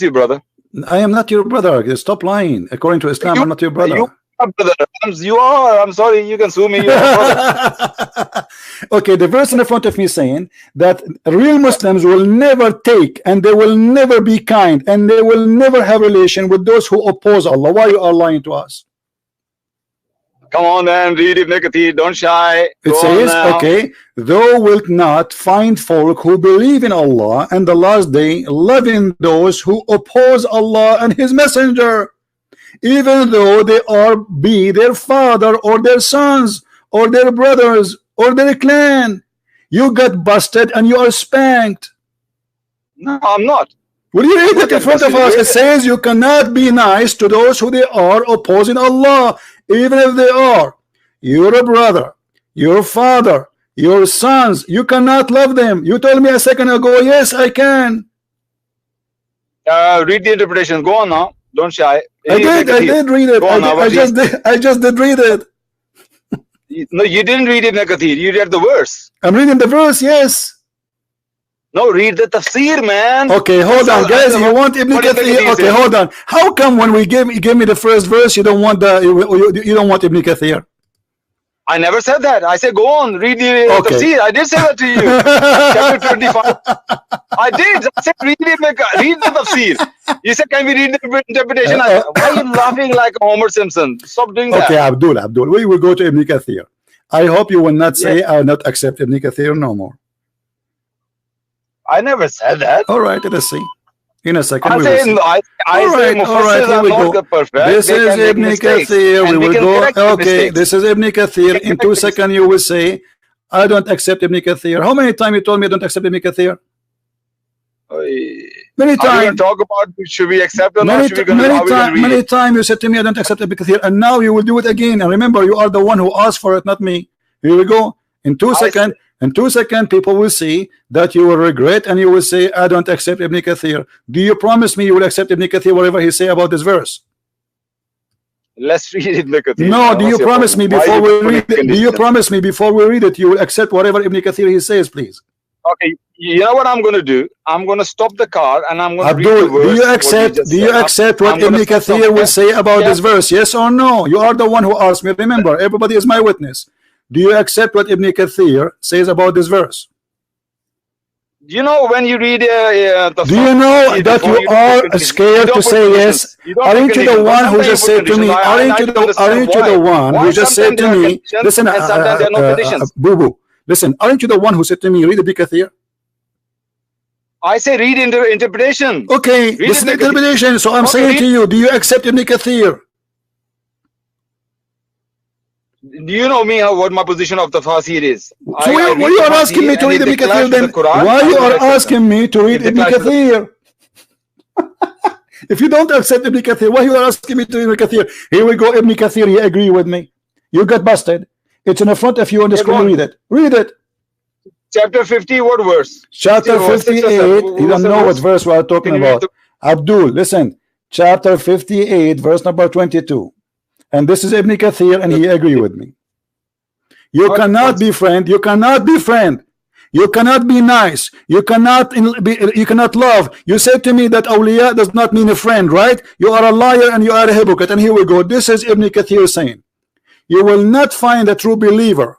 you, brother. I am not your brother. Stop lying. According to Islam, I'm not your brother. You are. I'm sorry. You can sue me. Okay, the verse in front of me saying that real Muslims will never take and they will never be kind and they will never have relation with those who oppose Allah. Why you are lying to us? Come on then, read Ibn Kathir, don't shy. It says, okay, thou wilt not find folk who believe in Allah and the last day, loving those who oppose Allah and His Messenger. even though they are be their father or their sons or their brothers or their clan. You got busted and you are spanked. No, I'm not. Will you read it in front of us? It says you cannot be nice to those who they are opposing Allah, even if they are your brother, your father, your sons. You cannot love them. You told me a second ago, yes, I can. Read the interpretation. Go on now. Don't shy. I did read it. I just did read it. No, you didn't read it, Kathir. You read the verse. I'm reading the verse, yes. No, read the tafsir, man. Okay, hold on, guys. You want Ibn Kathir? Okay, hold on. How come when we give me the first verse, you don't want you don't want Ibn Kathir? I never said that. I said go on, read the tafsir. I did say that to you. Chapter 25. I did. I said read the tafsir. You said can we read the interpretation? Why are you laughing like Homer Simpson? Stop doing that. Okay, Abdul. We will go to Ibn Kathir. I hope you will not say I will not accept Ibn Kathir no more. I never said that. All right, let's see. In a second, I say here we go. This is Ibn Kathir. We will go. Okay, this is Ibn Kathir. In 2 seconds, you will say, I don't accept Ibn Kathir. How many times you told me I don't accept Ibn Kathir? Many times. Talk about should we accept or not? Many times you said to me I don't accept Ibn Kathir, and now you will do it again. And remember, you are the one who asked for it, not me. Here we go. In 2 seconds. In 2 seconds, people will see that you will regret and you will say, I don't accept Ibn Kathir. Do you promise me you will accept Ibn Kathir, whatever he say about this verse? Let's read Ibn Kathir. No, do you promise me before we read it? Do you promise me before we read it, you will accept whatever Ibn Kathir he says, please? Okay, you know what I'm going to do? I'm going to stop the car and I'm going to read the verse. Do you accept what Ibn Kathir will say about this verse? Yes or no? You are the one who asked me. Remember, everybody is my witness. Do you accept what Ibn Kathir says about this verse? You know, when you read do you know that you are scared to say yes? Aren't you the one who just said to me? Aren't you the one who just said to me? Listen, boo boo. Listen, aren't you the one who said to me, read Ibn Kathir? I say read interpretation. Okay, this is the interpretation. So I'm saying to you, do you accept Ibn Kathir? Do you know me what my position of the tafsir is? So why you are asking me to read Ibn Kathir then? Why you are asking me to read Ibn Kathir? If you don't accept Ibn Kathir, why you are asking me to read Ibn Kathir? Here we go, Ibn Kathir, he agree with me. You got busted. It's in the front of you on the screen. Read it. Read it. Chapter 50, what verse? Chapter 58. You don't know what verse we are talking about. Abdul, listen. Chapter 58, verse number 22. And this is Ibn Kathir, and he agree with me. You cannot be friend. You cannot be friend. You cannot be nice. You cannot love. You said to me that awliya does not mean a friend, right? You are a liar and you are a hypocrite. And here we go. This is Ibn Kathir saying, you will not find a true believer,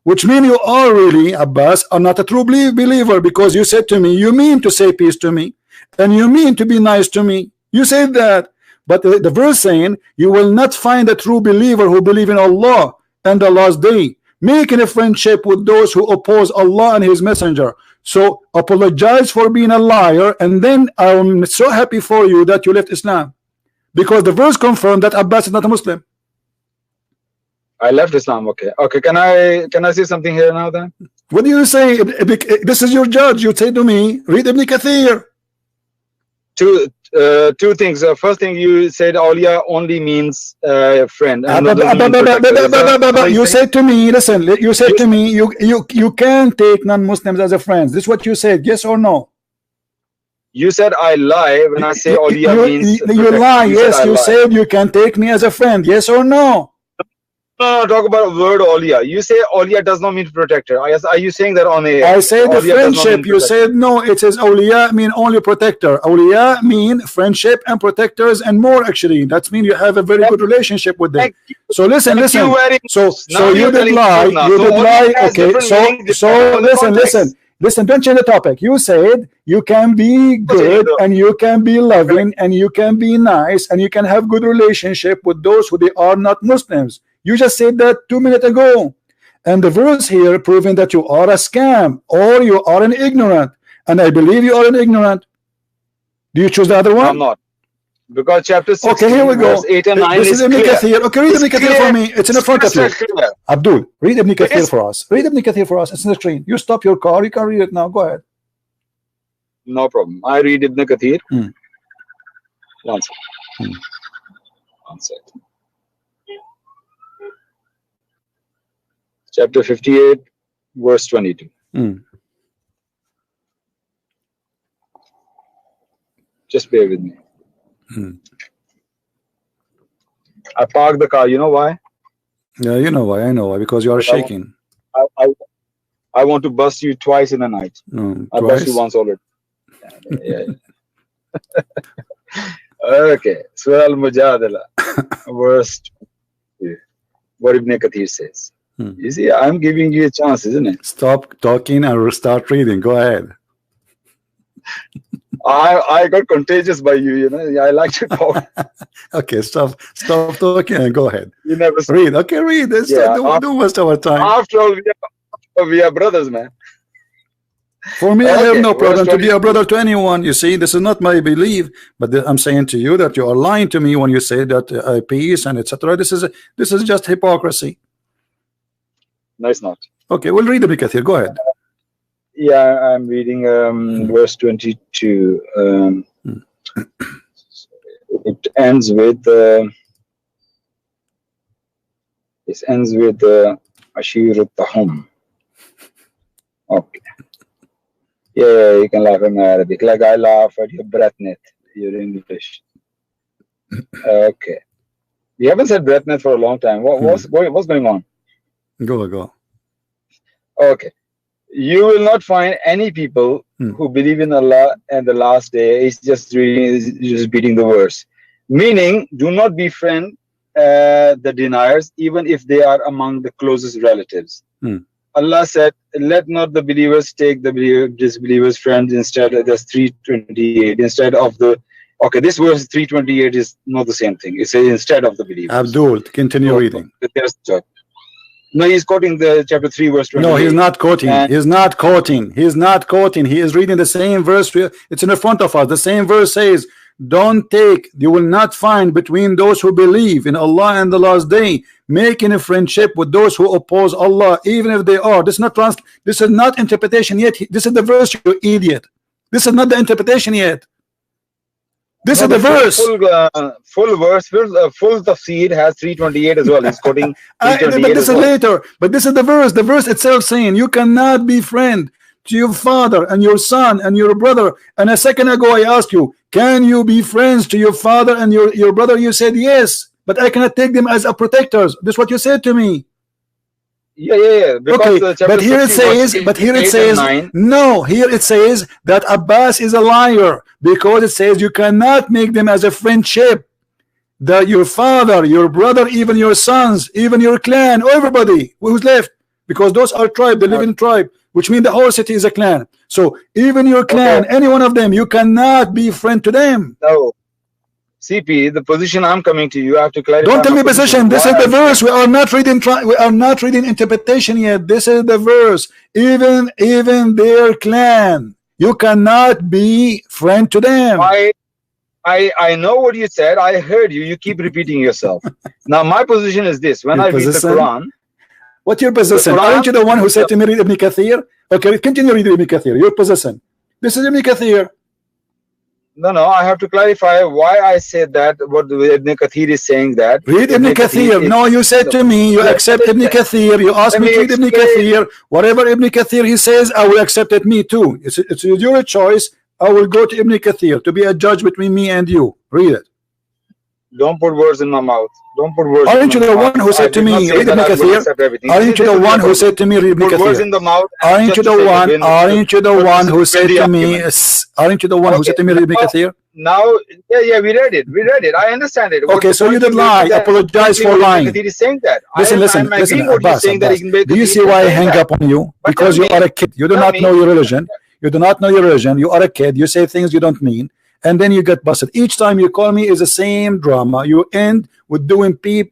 which means you are really, Abbas, are not a true believer, because you said to me, you mean to say peace to me, and you mean to be nice to me. You said that. But the verse saying, you will not find a true believer who believe in Allah and the last day, making a friendship with those who oppose Allah and his messenger. So apologize for being a liar, and then I'm so happy for you that you left Islam, because the verse confirmed that Abbas is not a Muslim. I left Islam. Okay. Can I say something here now then? What do you say? This is your judge. You say to me, read Ibn Kathir. Two things. First thing, you said awliya only means friend. You said to me, listen, you said to me, you can't take non-Muslims as a friends. This is what you said, yes or no? You said I lie when I say awliya means you lie. Yes, you said you can take me as a friend, yes or no? No, talk about a word awliya. You say awliya does not mean protector. Are you saying that on air? I say the friendship. You said no. It says awliya mean only protector. Awliya mean friendship and protectors and more. Actually, that means you have a very good relationship with them. So listen. So you did lie. You did lie. Okay. So listen. Don't change the topic. You said you can be good and you can be loving and you can be nice and you can have good relationship with those who they are not Muslims. You just said that 2 minutes ago, and the verse here proving that you are a scam or you are an ignorant, and I believe you are an ignorant. Do you choose the other one? I'm not. Because chapter 16, okay, here we go. verse 8 and 9 this is Ibn Kathir. Okay, read Ibn Kathir for me. It's in the front of you. Abdul, read Ibn Kathir for us. Read Ibn Kathir for us. It's in the screen. You stop your car. You can read it now. Go ahead. No problem. I read Ibn Kathir. One second. One second. Chapter 58, verse 22. Just bear with me. I parked the car. You know why? Yeah, you know why. I know why. Because you are shaking. I want to bust you twice in a night. I bust you once already. Yeah. Okay. Surah Al-Mujadala, verse 2. What Ibn Kathir says. You see, I'm giving you a chance, isn't it? Stop talking and start reading. Go ahead. I got contagious by you, you know. I like to talk. Okay, stop talking and go ahead. You never read. Okay, read. Don't waste our time. After all, we are brothers, man. For me, I have no problem to be a brother to anyone. You see, this is not my belief, but I'm saying to you that you are lying to me when you say that peace and etc. This is just hypocrisy. No, it's not. Okay, we'll read Ibn Kathir. Go ahead. Yeah, I'm reading verse 22. It ends with Ashir al-Tahum. Okay. Yeah, you can laugh at my Arabic. Like I laugh at your breathnet, your English. Okay. You haven't said breathnet for a long time. What's going on? Go. Okay. You will not find any people who believe in Allah and the last day. It's just repeating the verse. Meaning, do not befriend the deniers, even if they are among the closest relatives. Allah said, let not the believers take the disbelievers friends instead. That's 328 instead of the. Okay, this verse 328 is not the same thing. It says instead of the believers. Abdul, continue reading. No, he's quoting the chapter 3, verse 28. No, he's not quoting. He's not quoting. He's not quoting. He is reading the same verse. It's in the front of us. The same verse says, don't take, you will not find between those who believe in Allah and the last day, making a friendship with those who oppose Allah, even if they are. This is not interpretation yet. This is the verse, you idiot. This is not the interpretation yet. This is the verse. Full verse, full tafsir has 328 as well. He's quoting 328. But this is later. But this is the verse. The verse itself saying you cannot be friend to your father and your son and your brother. And a second ago I asked you, can you be friends to your father and your brother? You said yes, but I cannot take them as a protectors. This is what you said to me. Yeah. Okay, but here it says, no, here it says that Abbas is a liar because it says you cannot make them as a friendship. That your father, your brother, even your sons, even your clan, everybody who's left, because those are tribe, they live in tribe, which means the whole city is a clan. So even your clan, any one of them, you cannot be friend to them. No. CP, the position I'm coming to you, I have to clarify. Don't tell me position. This is the verse. We are not reading. We are not reading interpretation yet. This is the verse. Even their clan, you cannot be friend to them. I know what you said. I heard you. You keep repeating yourself. Now my position is this: when I read the Quran. What's your position? Aren't you the one who said to me read Ibn Kathir? Okay, continue reading Ibn Kathir. Your position. This is Ibn Kathir. No, I have to clarify why I said that. What Ibn Kathir is saying that. Read Ibn Kathir. No, you said to me, you accept Ibn Kathir. You asked me to read Ibn Kathir. Whatever Ibn Kathir he says, I will accept it. Me too. It's your choice. I will go to Ibn Kathir to be a judge between me and you. Read it. Don't put words in my mouth. Don't put words. Aren't you the one who said to me, read Ibn Kathir? Aren't you the one who said to me, read Ibn Kathir? Words in the mouth. Aren't you the one? Aren't you the one who said to me? Aren't you the one who said to me, read Ibn Kathir? Now, yeah, we read it. I understand it. Okay, so you did lie. Apologize for lying. He is saying that. Listen, Abbas. Do you see why I hang up on you? Because you are a kid. You do not know your religion. You do not know your religion. You are a kid. You say things you don't mean, and then you get busted. Each time you call me is the same drama. You end with doing pee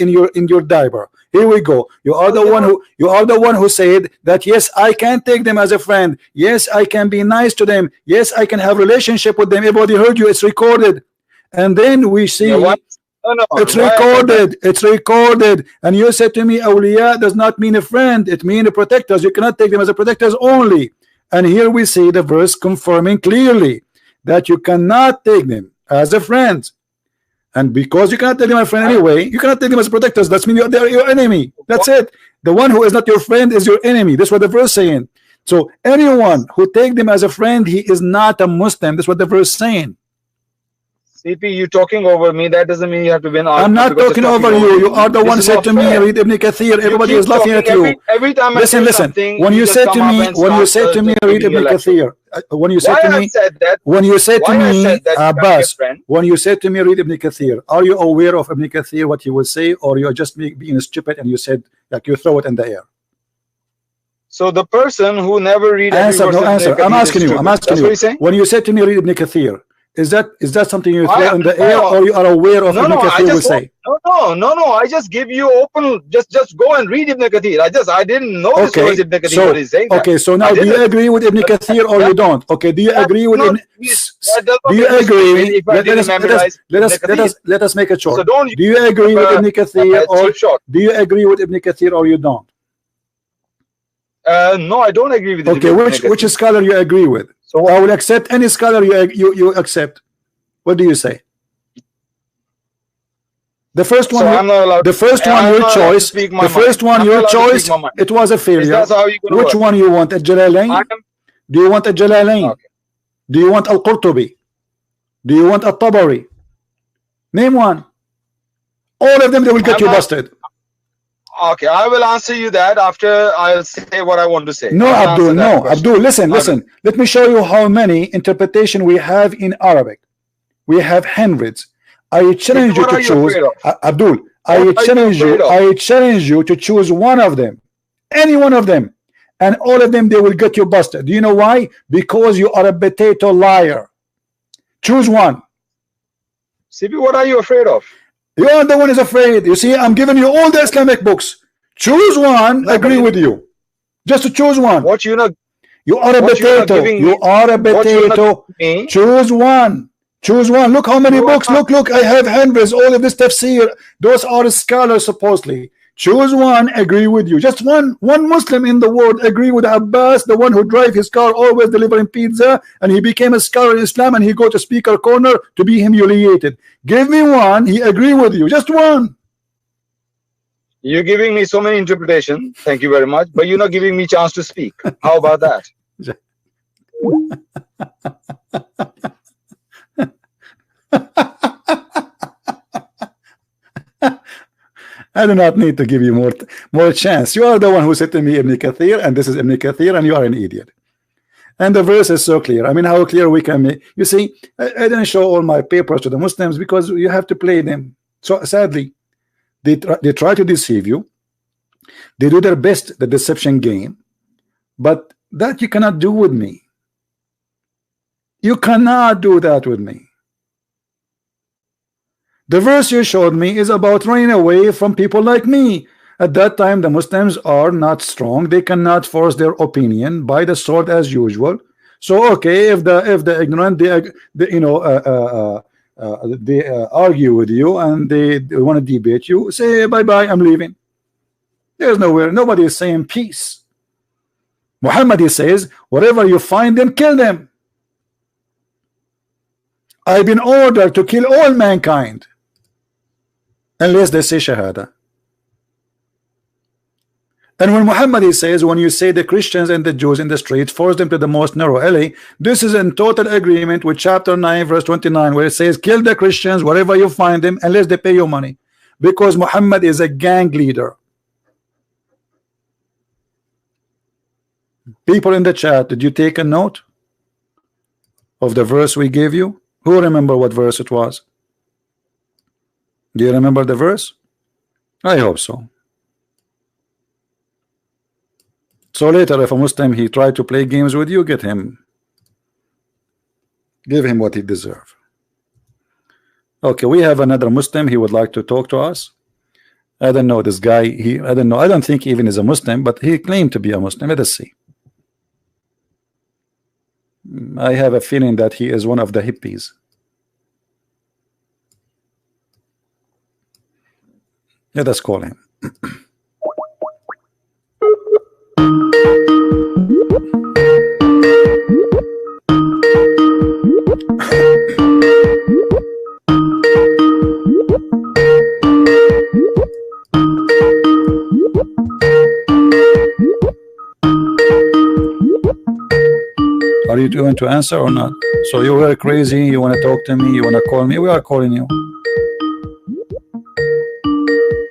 in your diaper. Here we go. You are the one who said that yes, I can take them as a friend. Yes, I can be nice to them. Yes, I can have relationship with them. Everybody heard you. It's recorded. And then we see it's recorded. It's recorded. And you said to me, awliya does not mean a friend. It means a protectors. You cannot take them as a protectors only. And here we see the verse confirming clearly that you cannot take them as a friend. And because you cannot take them as a friend anyway, you cannot take them as protectors. That means they are your enemy. That's it. The one who is not your friend is your enemy. That's what the verse saying. So anyone who take them as a friend, he is not a Muslim. That's what the verse saying. CP, you talking over me. That doesn't mean you have to win. I'm not talking over you. You are the one who said to me, read Ibn Kathir. Everybody is laughing at you. Every time I listen. When you said to me, read Ibn Kathir. When you said to me, Abbas, when you said to me, read Ibn Kathir, are you aware of Ibn Kathir, what he will say, or you are just being stupid and you said, like, you throw it in the air? So the person who never read answer. I'm asking you. When you said to me, read Ibn Kathir, is that something you throw in the air, or you are aware of Ibn Kathir will say? No. I just give you open. Just go and read Ibn Kathir. I didn't know this was Ibn Kathir. What he's saying. Okay, so now do you agree with Ibn Kathir or you don't? Okay, do you agree with Ibn? Do you agree? Let us make it short. Do you agree with Ibn Kathir or do you agree with Ibn Kathir or you don't? No, I don't agree with. Okay, which scholar you agree with? So I will accept any scholar you accept. What do you say? The first one, the first one your choice. The first one your choice. It was a failure. Which one you want? A Jalalain? Do you want a Jalalain? Okay. Do you want Al-Qurtubi? Do you want a Tabari? Name one. All of them, they will get you busted. Okay, I will answer you that after I'll say what I want to say. No, Abdul, no, Abdul, listen. Let me show you how many interpretation we have in Arabic. We have hundreds. I challenge you to choose, Abdul. I challenge you to choose one of them, any one of them, and all of them they will get you busted. Do you know why? Because you are a potato liar. Choose one. CP, what are you afraid of? You are the one is afraid. You see, I'm giving you all the Islamic books. Choose one. I agree with you. Just to choose one. What you not? You are a potato. You are a potato. Choose one. Choose one. Look how many books. Look. I have hundreds. All of this tafsir. Those are scholars supposedly. Choose one. Agree with you. Just one Muslim in the world agree with Abbas, the one who drive his car always delivering pizza, and he became a scholar in Islam, and he go to speaker corner to be humiliated. Give me one. He agree with you. Just one. You're giving me so many interpretations. Thank you very much. But you're not giving me chance to speak. How about that? I do not need to give you more chance. You are the one who said to me Ibn Kathir, and this is Ibn Kathir, and you are an idiot. And the verse is so clear. I mean, how clear we can make. You see, I didn't show all my papers to the Muslims because you have to play them. So sadly, they try to deceive you. They do their best, the deception game. But that you cannot do with me. You cannot do that with me. The verse you showed me is about running away from people like me. At that time, the Muslims are not strong. They cannot force their opinion by the sword as usual. So, okay, if the ignorant, they argue with you and they want to debate you, say bye-bye, I'm leaving. There's nowhere. Nobody is saying peace. Muhammad, he says, wherever you find them, kill them. I've been ordered to kill all mankind unless they say Shahada. And when Muhammad he says, when you say the Christians and the Jews in the streets, force them to the most narrow alley, this is in total agreement with chapter 9 verse 29, where it says kill the Christians wherever you find them unless they pay you money, because Muhammad is a gang leader. People in the chat, did you take a note of the verse we gave you? Who remember what verse it was? Do you remember the verse? I hope so. So later, if a Muslim he tried to play games with you, get him, give him what he deserves. Okay, we have another Muslim. He would like to talk to us. I don't know this guy. I don't know. I don't think even is a Muslim, but he claimed to be a Muslim. Let us see. I have a feeling that he is one of the hippies. Let us call him. Are you going to answer or not? So you were crazy, you want to talk to me, you want to call me, we are calling you.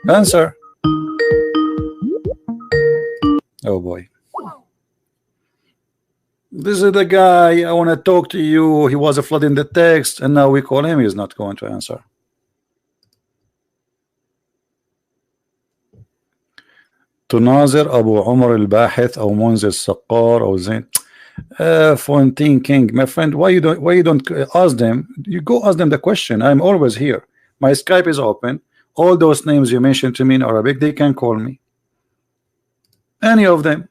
Answer. Oh boy. This is the guy, I want to talk to you, he was flooding the text, and now we call him, he's not going to answer. تناظر أبو عمر الباحث أو منذر السقار أو زين Fontaine King, my friend, why you don't ask them? You go ask them the question. I'm always here. My Skype is open. All those names you mentioned to me in Arabic, they can call me. Any of them.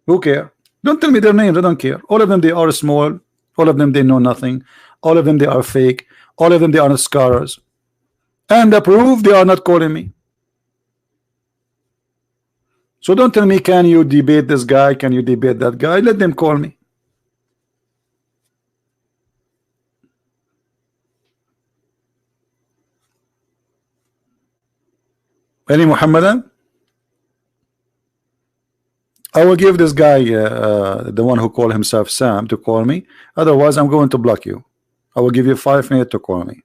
Who care? Don't tell me their names. I don't care. All of them, they are small. All of them, they know nothing. All of them, they are fake. All of them, they are not scholars. And the proof, they are not calling me. So don't tell me, can you debate this guy? Can you debate that guy? Let them call me. Any Muhammadan? I will give this guy, the one who called himself Sam, to call me. Otherwise, I'm going to block you. I will give you 5 minutes to call me.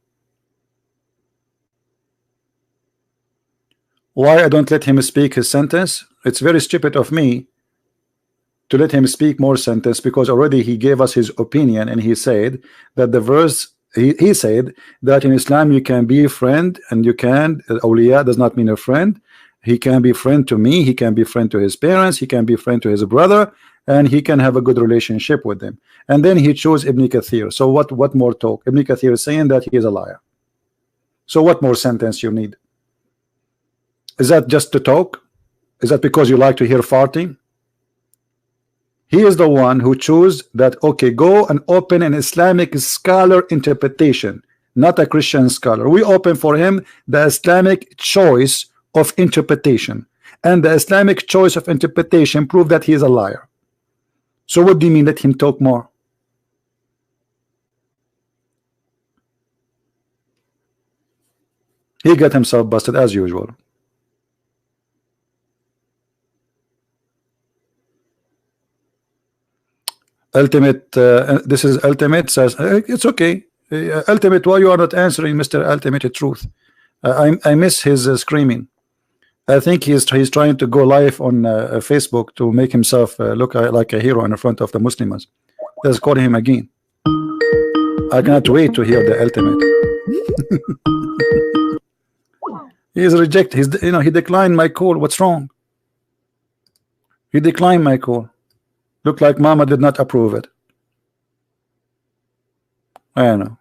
Why I don't let him speak his sentence? It's very stupid of me to let him speak more sentence, because already he gave us his opinion, and he said that the verse, he said that in Islam you can be a friend, and you can, awliya does not mean a friend. He can be friend to me, he can be friend to his parents, he can be friend to his brother, and he can have a good relationship with them. And then he chose Ibn Kathir. So what more talk? Ibn Kathir is saying that he is a liar. So what more sentence you need? Is that just to talk? Is that because you like to hear farting? He is the one who chose that, okay, go and open an Islamic scholar interpretation, not a Christian scholar. We open for him the Islamic choice of interpretation, and the Islamic choice of interpretation prove that he is a liar. So what do you mean let him talk more? He got himself busted as usual. Ultimate, this is Ultimate says it's okay. Ultimate, why you are not answering, Mr. Ultimate Truth? I miss his screaming. I think he's trying to go live on Facebook to make himself look like a hero in front of the Muslims. Let's call him again. I cannot wait to hear the Ultimate. He is rejected. He declined my call. What's wrong? He declined my call. Look like Mama did not approve it. I don't know.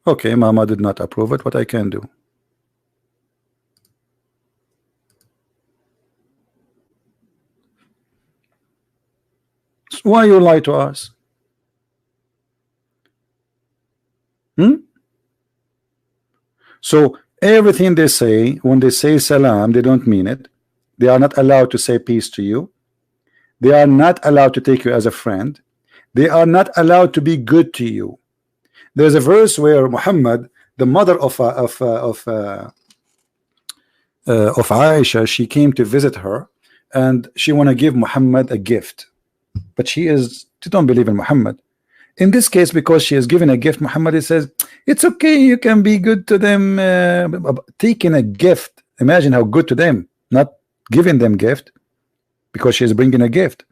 Okay, Mama did not approve it. What I can do? Why you lie to us? So everything they say, when they say salam, they don't mean it. They are not allowed to say peace to you. They are not allowed to take you as a friend. They are not allowed to be good to you. There's a verse where Muhammad, the mother of Aisha, she came to visit her, and she want to give Muhammad a gift, but she don't believe in Muhammad. In this case, because she is given a gift, Muhammad says it's okay, you can be good to them. Taking a gift, imagine how good to them, not giving them gift, because she is bringing a gift.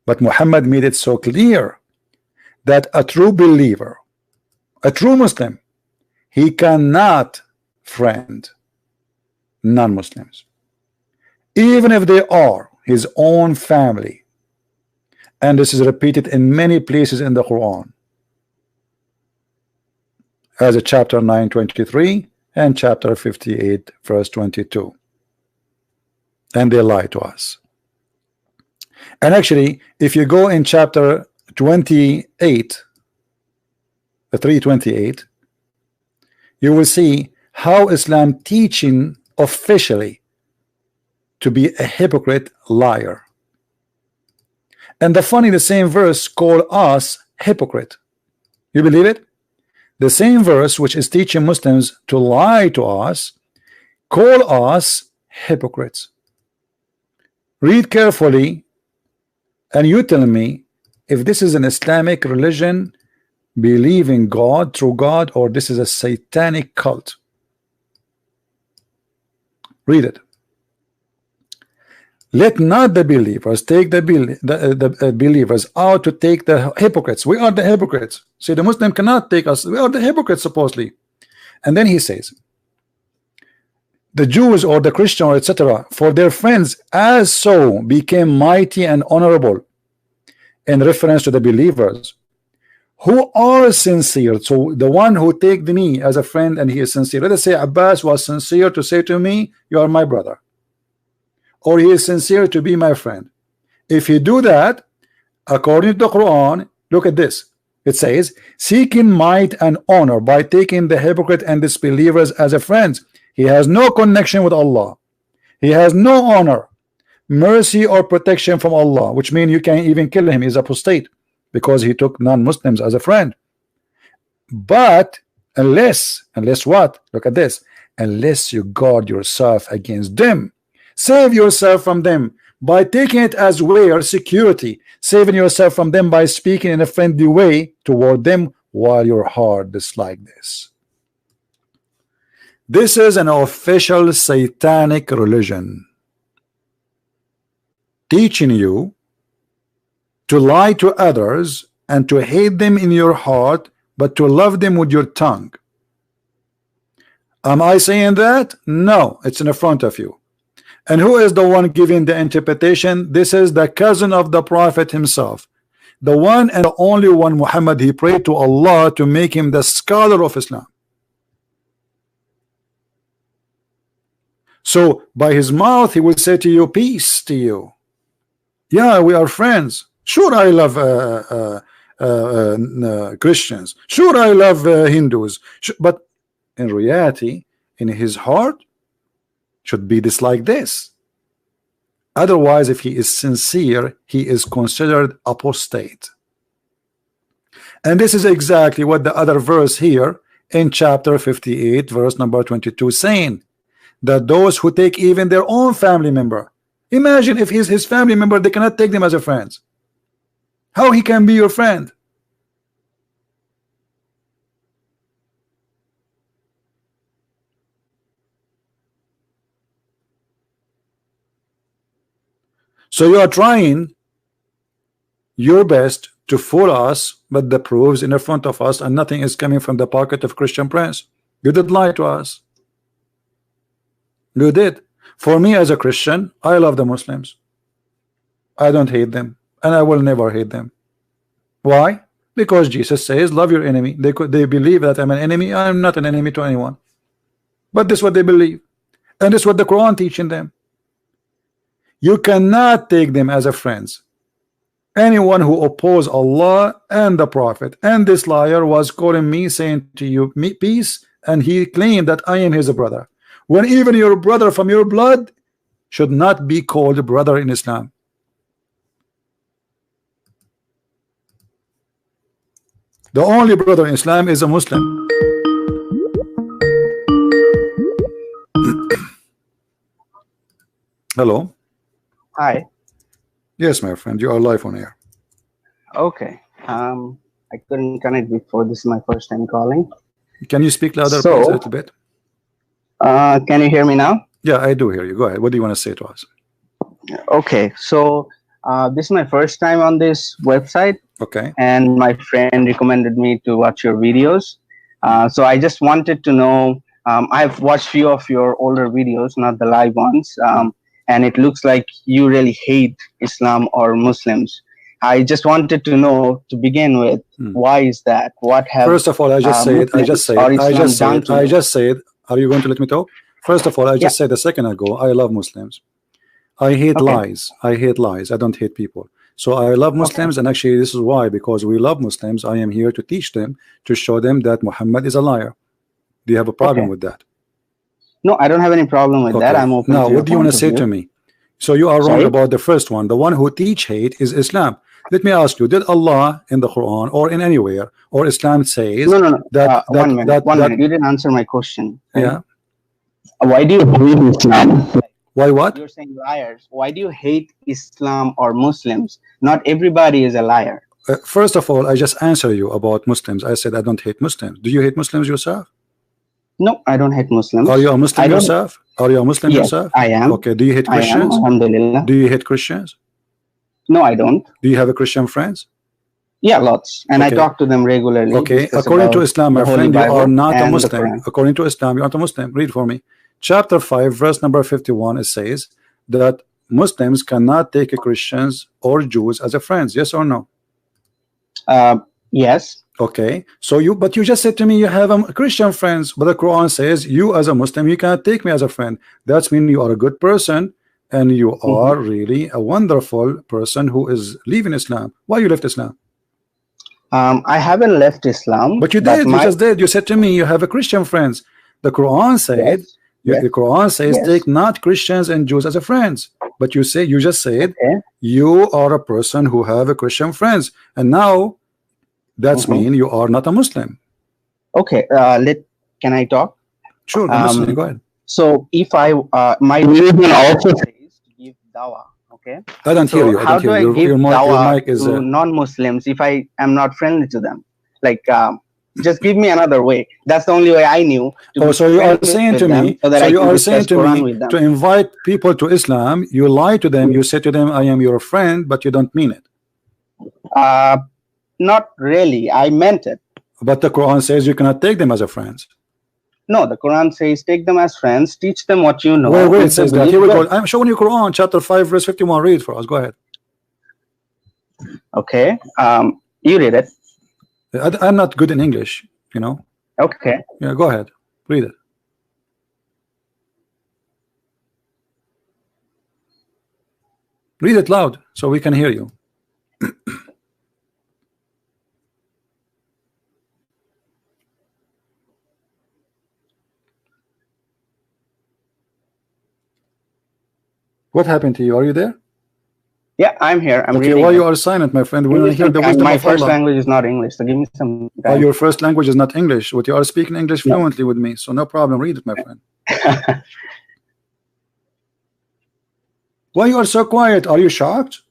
But Muhammad made it so clear that a true believer, a true Muslim, he cannot friend non-Muslims, even if they are his own family. And this is repeated in many places in the Quran, as a chapter 9:23 and chapter 58 verse 22. And they lie to us. And actually, if you go in chapter 28, 328, you will see how Islam teaching officially to be a hypocrite, liar. And the funny, the same verse call us hypocrite. You believe it? The same verse which is teaching Muslims to lie to us, call us hypocrites. Read carefully and you tell me if this is an Islamic religion, believing God, through God, or this is a satanic cult. Read it. Let not the believers take the believers out to take the hypocrites. We are the hypocrites. See, the Muslim cannot take us. We are the hypocrites supposedly. And then he says, the Jews or the Christian or etc. for their friends as so became mighty and honorable, in reference to the believers who are sincere. So the one who take me as a friend and he is sincere. Let us say Abbas was sincere to say to me, you are my brother, or he is sincere to be my friend. If you do that, according to the Quran, look at this. It says, seeking might and honor by taking the hypocrite and disbelievers as a friend. He has no connection with Allah. He has no honor, mercy, or protection from Allah, which means you can't even kill him. He's apostate because he took non-Muslims as a friend. But unless what? Look at this. Unless you guard yourself against them, save yourself from them by taking it as where security, saving yourself from them by speaking in a friendly way toward them while your heart is like this. This is an official satanic religion teaching you to lie to others and to hate them in your heart, but to love them with your tongue. Am I saying that? No, it's in front of you. And who is the one giving the interpretation? This is the cousin of the Prophet himself, the one and the only one, Muhammad. He prayed to Allah to make him the scholar of Islam. So by his mouth he will say to you, peace to you. Yeah, we are friends. Sure, I love Christians. Sure, I love Hindus. But in reality, in his heart, should be this like this. Otherwise, if he is sincere, he is considered apostate. And this is exactly what the other verse here in chapter 58, verse number 22, saying that those who take even their own family member, imagine if he's his family member, they cannot take them as a friend. How he can be your friend? So you are trying your best to fool us, but the proofs in the front of us, and nothing is coming from the pocket of Christian Prince. You did lie to us. You did. For me as a Christian, I love the Muslims. I don't hate them, and I will never hate them. Why? Because Jesus says, love your enemy. They believe that I'm an enemy. I'm not an enemy to anyone. But this is what they believe. And this is what the Quran teaching them. You cannot take them as a friends. Anyone who oppose Allah and the Prophet, and this liar was calling me, saying to you, peace, and he claimed that I am his brother. When even your brother from your blood should not be called brother in Islam. The only brother in Islam is a Muslim. Hello. Hi. Yes, my friend, you are live on air. Okay. I couldn't connect before. This is my first time calling. Can you speak louder, please, a little bit? Can you hear me now? Yeah, I do hear you. Go ahead. What do you want to say to us? Okay. So this is my first time on this website. Okay. And my friend recommended me to watch your videos. So I just wanted to know, I've watched few of your older videos, not the live ones. And it looks like you really hate Islam or Muslims. I just wanted to know, to begin with, why is that? What have First of all, I just say it. Are you going to let me talk? First of all, I just said a second ago, I love Muslims. I hate lies. I hate lies. I don't hate people. So I love Muslims, and actually this is why, because we love Muslims. I am here to teach them, to show them that Muhammad is a liar. Do you have a problem Okay. with that? No, I don't have any problem with that. I'm open. Now, to your what do you want point to of say view. to me? So you are wrong Sorry? about the first one. The one who teach hate is Islam. Let me ask you: did Allah in the Quran or in anywhere or Islam says No, no, no. that One minute. You didn't answer my question. Right? yeah? Why do you hate Islam? Why what? You're saying liars. Why do you hate Islam or Muslims? Not everybody is a liar. First of all, I just answer you about Muslims. I said I don't hate Muslims. Do you hate Muslims yourself? No, I don't hate Muslims. Are you a Muslim yourself? Are you a Muslim Yes, yourself? I am. Okay. Do you hate I am. Christians? Alhamdulillah. Do you hate Christians? No, I don't. Do you have a Christian friends? Yeah, lots. And Okay. I talk to them regularly. Okay. discuss According to about Islam, my the Holy friend, you Bible are not a and the Muslim. Quran. According to Islam, you are not a Muslim. Read for me. Chapter 5, verse number 51. It says that Muslims cannot take Christians or Jews as a friends. Yes or no? Yes. Okay. So you just said to me you have Christian friends, but the Quran says you as a Muslim you cannot take me as a friend. That's mean you are a good person and you are really a wonderful person who is leaving Islam. Why you left Islam? I haven't left Islam. But you did. You just did. You said to me you have a Christian friends. The Quran said Yes. the Quran says Yes. take not Christians and Jews as a friends. But you just said you are a person who have a Christian friends, and now that's mean you are not a Muslim. Okay. Can I talk? Sure. I'm listening. Go ahead. So if I my religion also says to give dawah. Okay. I don't hear you. I How don't do hear I you. give Your dawah mic is to non-Muslims if I am not friendly to them? Like, just give me another way. That's the only way I knew. so you are saying to me, so you are saying to me to invite people to Islam, you lie to them, you say to them, I am your friend, but you don't mean it. Not really. I meant it. But the Quran says you cannot take them as a friends. No, the Quran says take them as friends, teach them what you know. Where it says that? Here we go. I'm showing you Quran, chapter 5, verse 51. Read for us. Go ahead. Okay. You read it. I'm not good in English, you know. Okay. Yeah, go ahead. Read it. Read it loud so we can hear you. What happened to you? Are you there? Yeah, I'm here. I'm reading. Why you are silent, my friend? We want to hear the wisdom my of first Allah. language is not English, so give me some time. Oh, your first language is not English. What you are speaking English fluently with me, so no problem. Read it, my friend. Why you are so quiet? Are you shocked?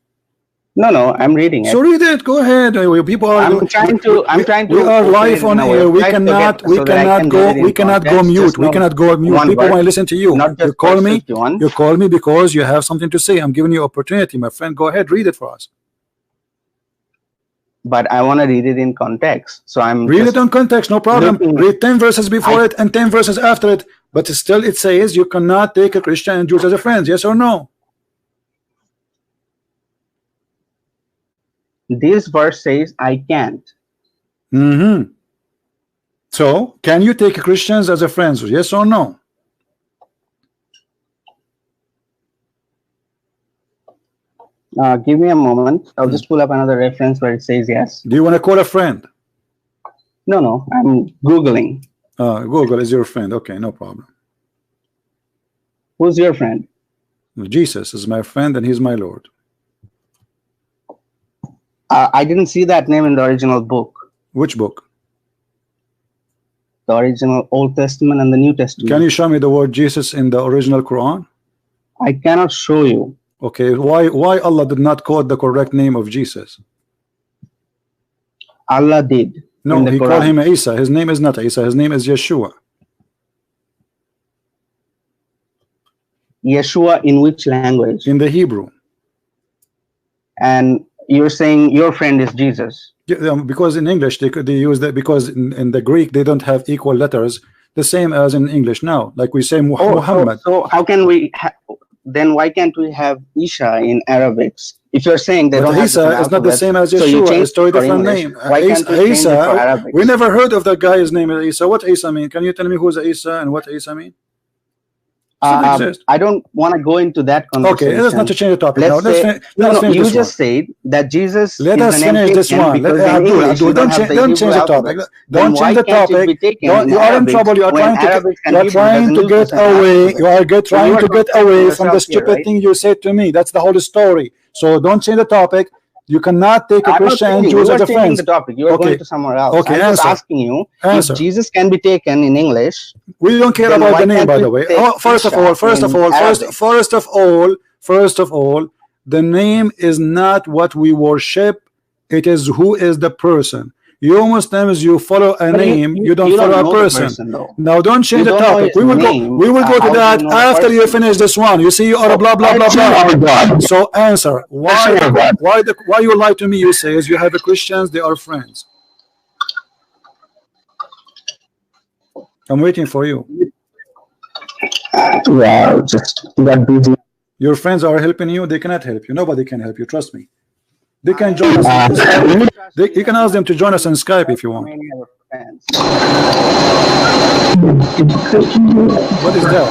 No, I'm reading it. So read it. Go ahead. People are. I'm trying to. We are live on air. We cannot go mute. We cannot go mute. People want to listen to you. You call me. You call me because you have something to say. I'm giving you opportunity, my friend. Go ahead. Read it for us. But I want to read it in context. So I'm read it in context. No problem. Read 10 verses before it and 10 verses after it. But still, it says you cannot take a Christian and Jews as a friends. Yes or no? This verse says I can't. So, can you take Christians as a friends? Yes or no? Give me a moment. I'll just pull up another reference where it says yes. Do you want to call a friend? No. I'm Googling. Google is your friend. Okay, no problem. Who's your friend? Jesus is my friend and he's my Lord. I didn't see that name in the original book. Which book? The original Old Testament and the New Testament. Can you show me the word Jesus in the original Quran? I cannot show you. Okay, why Allah did not quote the correct name of Jesus? Allah did. No, he called him Isa. His name is not Isa. His name is Yeshua. Yeshua in which language? In the Hebrew. And you're saying your friend is Jesus? Yeah, because in English they use that, because in the Greek they don't have equal letters the same as in English now. Like we say Muhammad. So how can we then why can't we have Isha in Arabic? If you're saying they don't have Isa is not the same as Yeshua. It's a different name. Why can't we change it for Arabic? We never heard of that guy's name Isa. What Isa mean? Can you tell me who's Isa and what Isa mean? I don't want to go into that conversation. Okay, let's not to change the topic. You just said that Jesus. Let us finish this one. Abdul, don't change the topic. Don't change the topic. You are in trouble. You are trying to get away. You are trying to get away from the stupid thing you said to me. That's the whole story. So don't change the topic. You cannot take a Christian and Jews as a friend. The topic. You are going to somewhere else. Okay, I'm just asking you if Jesus can be taken in English. We don't care about the name, by the way. First of all, the name is not what we worship. It is who is the person. You Muslims, you follow a name, you don't follow a person. Now don't change the topic. We will go to that after you finish this one. You see, you are blah blah blah blah. So answer. Why you lie to me? You say you have a Christians, they are friends. I'm waiting for you. Well, just got busy. Your friends are helping you, they cannot help you. Nobody can help you, trust me. They can join us. You can ask them to join us on Skype if you want. What is that?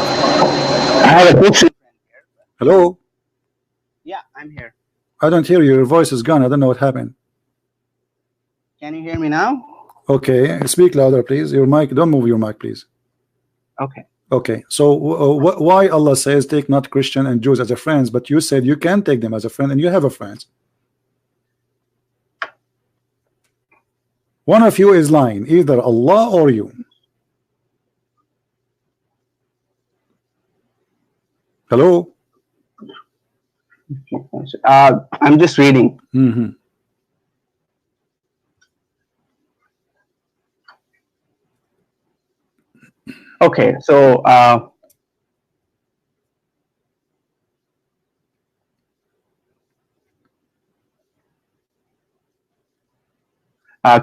I have a question. Hello? Yeah, I'm here. I don't hear you. Your voice is gone. I don't know what happened. Can you hear me now? Okay. Speak louder, please. Your mic. Don't move your mic, please. Okay. Okay. So why Allah says take not Christian and Jews as a friends, but you said you can take them as a friend and you have a friend? One of you is lying, either Allah or you. Hello? I'm just reading. Okay, so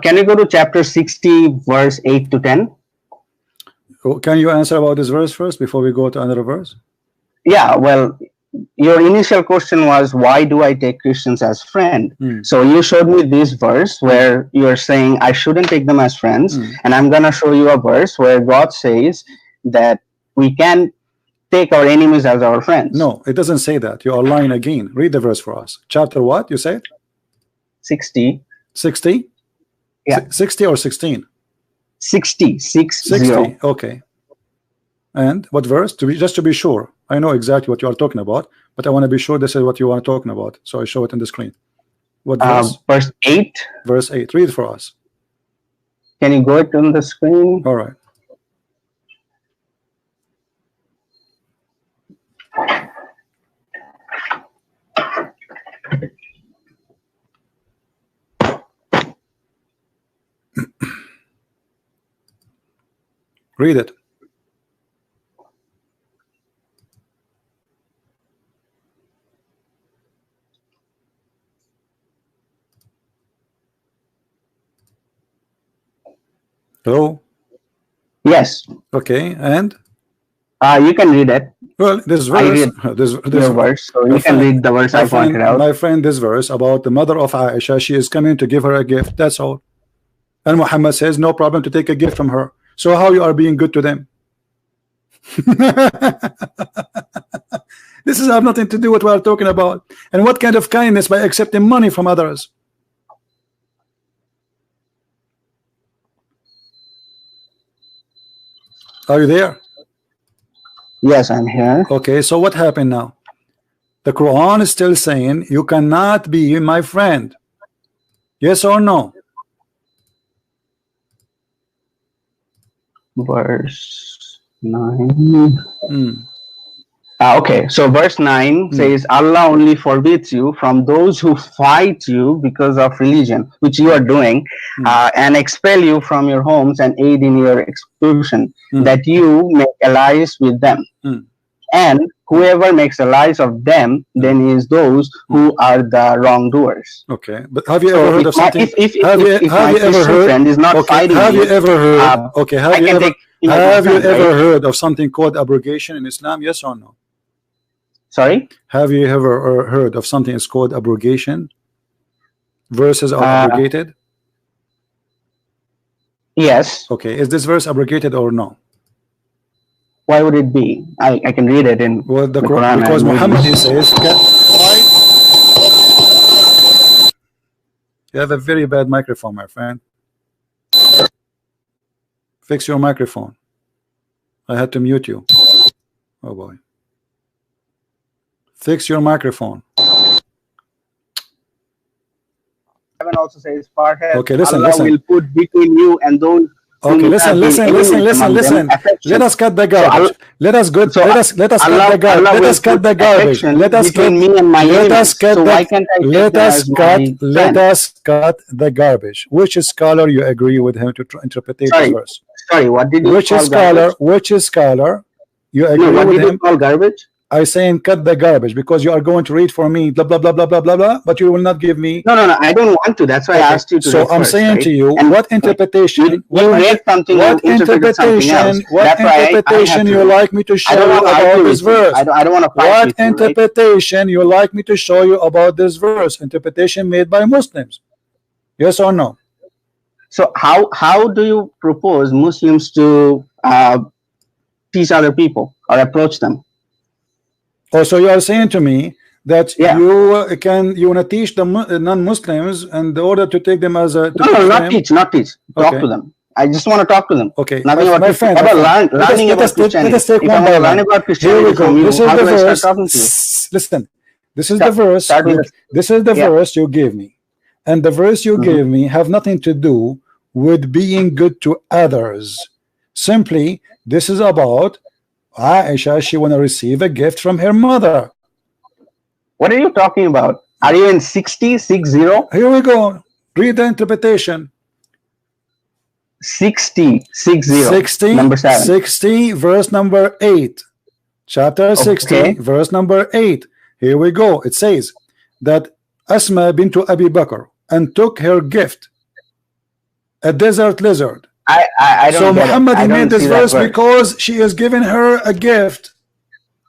can you go to chapter 60, verse 8 to 10? Can you answer about this verse first before we go to another verse? Yeah, well, your initial question was, why do I take Christians as friends? So you showed me this verse where you're saying I shouldn't take them as friends. And I'm going to show you a verse where God says that we can take our enemies as our friends. No, it doesn't say that. You are lying again. Read the verse for us. Chapter what? You said? 60. 60? Yeah. 60 or 16? 60. 60. Okay. And what verse? Just to be sure. I know exactly what you are talking about, but I want to be sure this is what you are talking about. So I show it in the screen. What verse? Verse 8. Verse 8. Read for us. Can you go it on the screen? All right. Read it. Hello? Yes. Okay, and? You can read it. Well, this verse, this verse, so you can read the verse I pointed out. My friend, this verse about the mother of Aisha, she is coming to give her a gift, that's all. And Muhammad says, no problem to take a gift from her. So how you are being good to them? This is have nothing to do with what we are talking about. And what kind of kindness by accepting money from others? Are you there? Yes, I'm here. Okay, so what happened now? The Quran is still saying you cannot be my friend. Yes or no? Verse 9. Okay, so verse 9 says Allah only forbids you from those who fight you because of religion, which you are doing, and expel you from your homes and aid in your expulsion, that you make allies with them. And whoever makes allies of them, then is those who are the wrongdoers. Okay, but have you ever heard of something? If my Christian friend is not fighting have you ever heard? Okay, have you ever heard of something called abrogation in Islam? Yes or no? Sorry? Have you ever heard of something is called abrogation? Verses are abrogated? Yes. Okay, is this verse abrogated or no? Why would it be? I can read it in well, the Quran. Because Muhammad says, you have a very bad microphone, my friend. Fix your microphone. I had to mute you. Oh boy. Fix your microphone. Heaven also says, Farhead, okay, listen, Allah listen. will put between you and those. Okay, listen. Let us cut the garbage. Let us cut the garbage. Let us cut the garbage. Let us cut the garbage. Which scholar you agree with him to interpret this verse? Sorry, what did you call garbage? Which scholar you agree what with did him? You call garbage? I saying cut the garbage because you are going to read for me blah blah blah blah blah blah blah, but you will not give me. No, I don't want to. That's why I asked you to. So I'm saying to you, and what interpretation? You read something. What interpretation? What interpretation you like me to show you about this verse? I don't want to. What interpretation you like me to show you about this verse? Interpretation made by Muslims. Yes or no? So how do you propose Muslims to teach other people or approach them? Oh, so you are saying to me that you want to teach the non-Muslims in order to take them as a no, not teach. Talk to them. I just want to talk to them. Okay, nothing about Christianity. Let us take one by one. Here we go. This is the verse. Listen, this is the verse. This is the verse you gave me, and the verse you gave me have nothing to do with being good to others. Simply, this is about Aisha. She want to receive a gift from her mother. What are you talking about? Are you in 60? Here we go. Read the interpretation. 60. Number 7. 60 verse number 8. Chapter 60 verse number 8. Here we go. It says that Asma bint Abi Bakr and took her gift, a desert lizard. I don't. So Muhammad he made this verse because she is giving her a gift.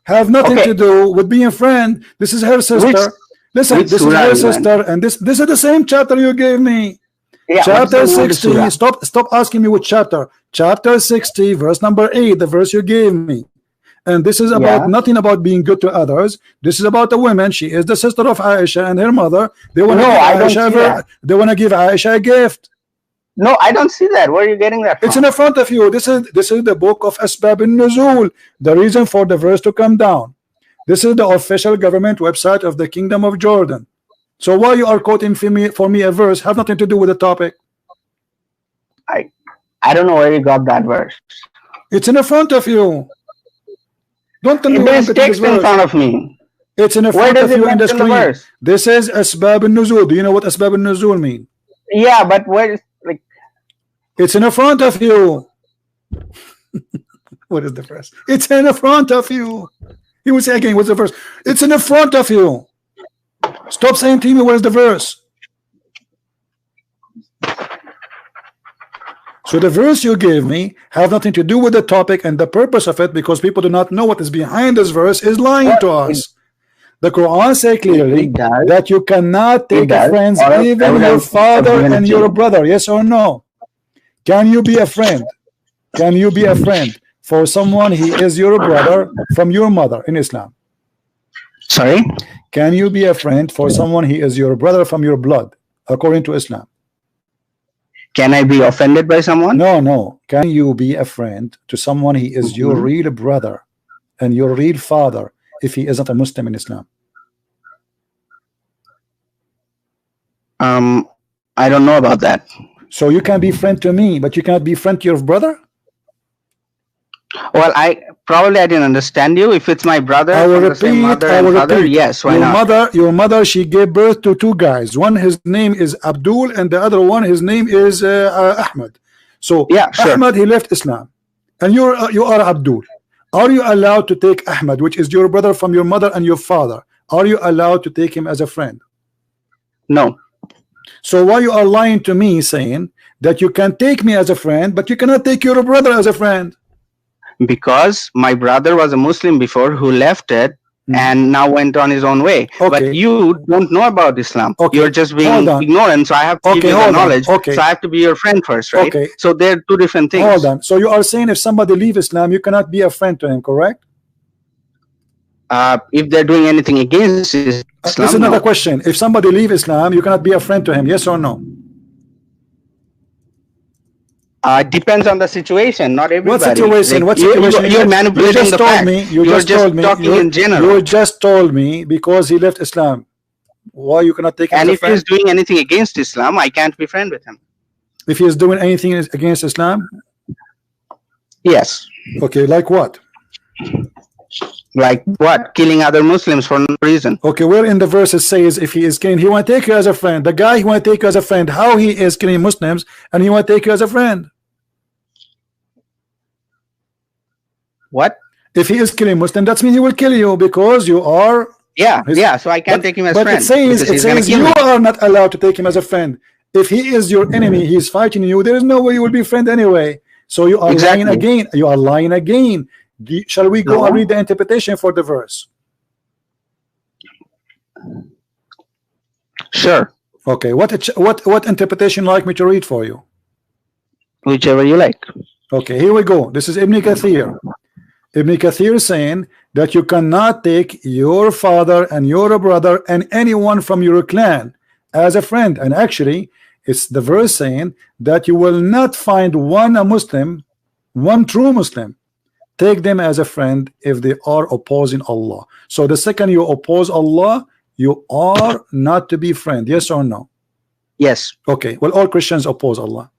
Have nothing to do with being a friend. This is her sister. Listen, this is her sister, and this is the same chapter you gave me. Chapter 60. Stop asking me which chapter. Chapter 60, verse number 8, the verse you gave me. And this is about nothing about being good to others. This is about a woman. She is the sister of Aisha and her mother. They want to give Aisha a gift. No, I don't see that. Where are you getting that from? It's in the front of you. This is the book of Asbab al-Nuzul, the reason for the verse to come down. This is the official government website of the Kingdom of Jordan. So why you are quoting for me a verse have nothing to do with the topic? I don't know where you got that verse. It's in the front of you. Don't tell me there's text in front of me. It's in the front of you in the screen. This is Asbab al-Nuzul. Do you know what Asbab al-Nuzul mean? Yeah, but where is it's in the front of you. What is the verse? It's in the front of you. He will say again, what's the verse? It's in the front of you. Stop saying to me, where's the verse? So the verse you gave me have nothing to do with the topic and the purpose of it, because people do not know what is behind this verse is lying to us. The Quran says clearly that you cannot take a friend, even your father and your brother. Yes or no? Can you be a friend? Can you be a friend for someone he is your brother from your mother in Islam? Sorry? Can you be a friend for someone he is your brother from your blood according to Islam? Can I be offended by someone? No. Can you be a friend to someone he is your real brother and your real father if he isn't a Muslim in Islam? I don't know about that. So you can be friend to me, but you cannot be friend to your brother? Well, I didn't understand you. If it's my brother, I will repeat. Yes, why not? Your mother, she gave birth to two guys. One, his name is Abdul, and the other one, his name is Ahmed. So Ahmed, he left Islam, and you are Abdul. Are you allowed to take Ahmed, which is your brother from your mother and your father? Are you allowed to take him as a friend? No. So why you are lying to me saying that you can take me as a friend, but you cannot take your brother as a friend? Because my brother was a Muslim before who left it and now went on his own way. Okay. But you don't know about Islam. Okay. You're just being ignorant. So I have to give you the knowledge. Okay. So I have to be your friend first, right? Okay. So they're two different things. Hold on. So you are saying if somebody leave Islam, you cannot be a friend to him, correct? If they're doing anything against Islam, this is another question. If somebody leave Islam, you cannot be a friend to him, yes or no? Depends on the situation, not everybody. What situation? Like, what situation? You're manipulating the fact. You just told me. Talking in general. You just told me because he left Islam. Why you cannot take him and as a if friend? he's doing anything against Islam, I can't be friend with him. If he is doing anything against Islam? Yes. Okay, like what? Like what? Killing other Muslims for no reason. Okay, where in the verse it says if he is killing, he want to take you as a friend. The guy he want to take you as a friend, how he is killing Muslims and he want to take you as a friend? What? If he is killing Muslim, that means he will kill you because you are. Yeah. So I can't take him as friend. But it says you are not allowed to take him as a friend. If he is your enemy, he is fighting you. There is no way you will be friend anyway. So you are lying again. You are lying again. Shall we go and read the interpretation for the verse? Sure. Okay. What interpretation like me to read for you? Whichever you like. Okay. Here we go. This is Ibn Kathir. Ibn Kathir is saying that you cannot take your father and your brother and anyone from your clan as a friend. And actually, it's the verse saying that you will not find one Muslim, one true Muslim, take them as a friend if they are opposing Allah. So the second you oppose Allah, you are not to be friend. Yes or no? Yes. Okay. Well, all Christians oppose Allah.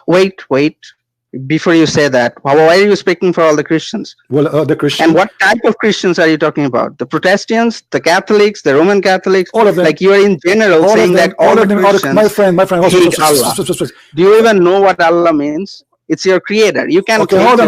Wait. Before you say that, why are you speaking for all the Christians? Well, the Christians. And what type of Christians are you talking about? The Protestants, the Catholics, the Roman Catholics? All of them. Like you are in general all saying them, that all of them Christians my friend. hate Allah. Do you even know what Allah means? It's your creator. You can't. Okay, hold on,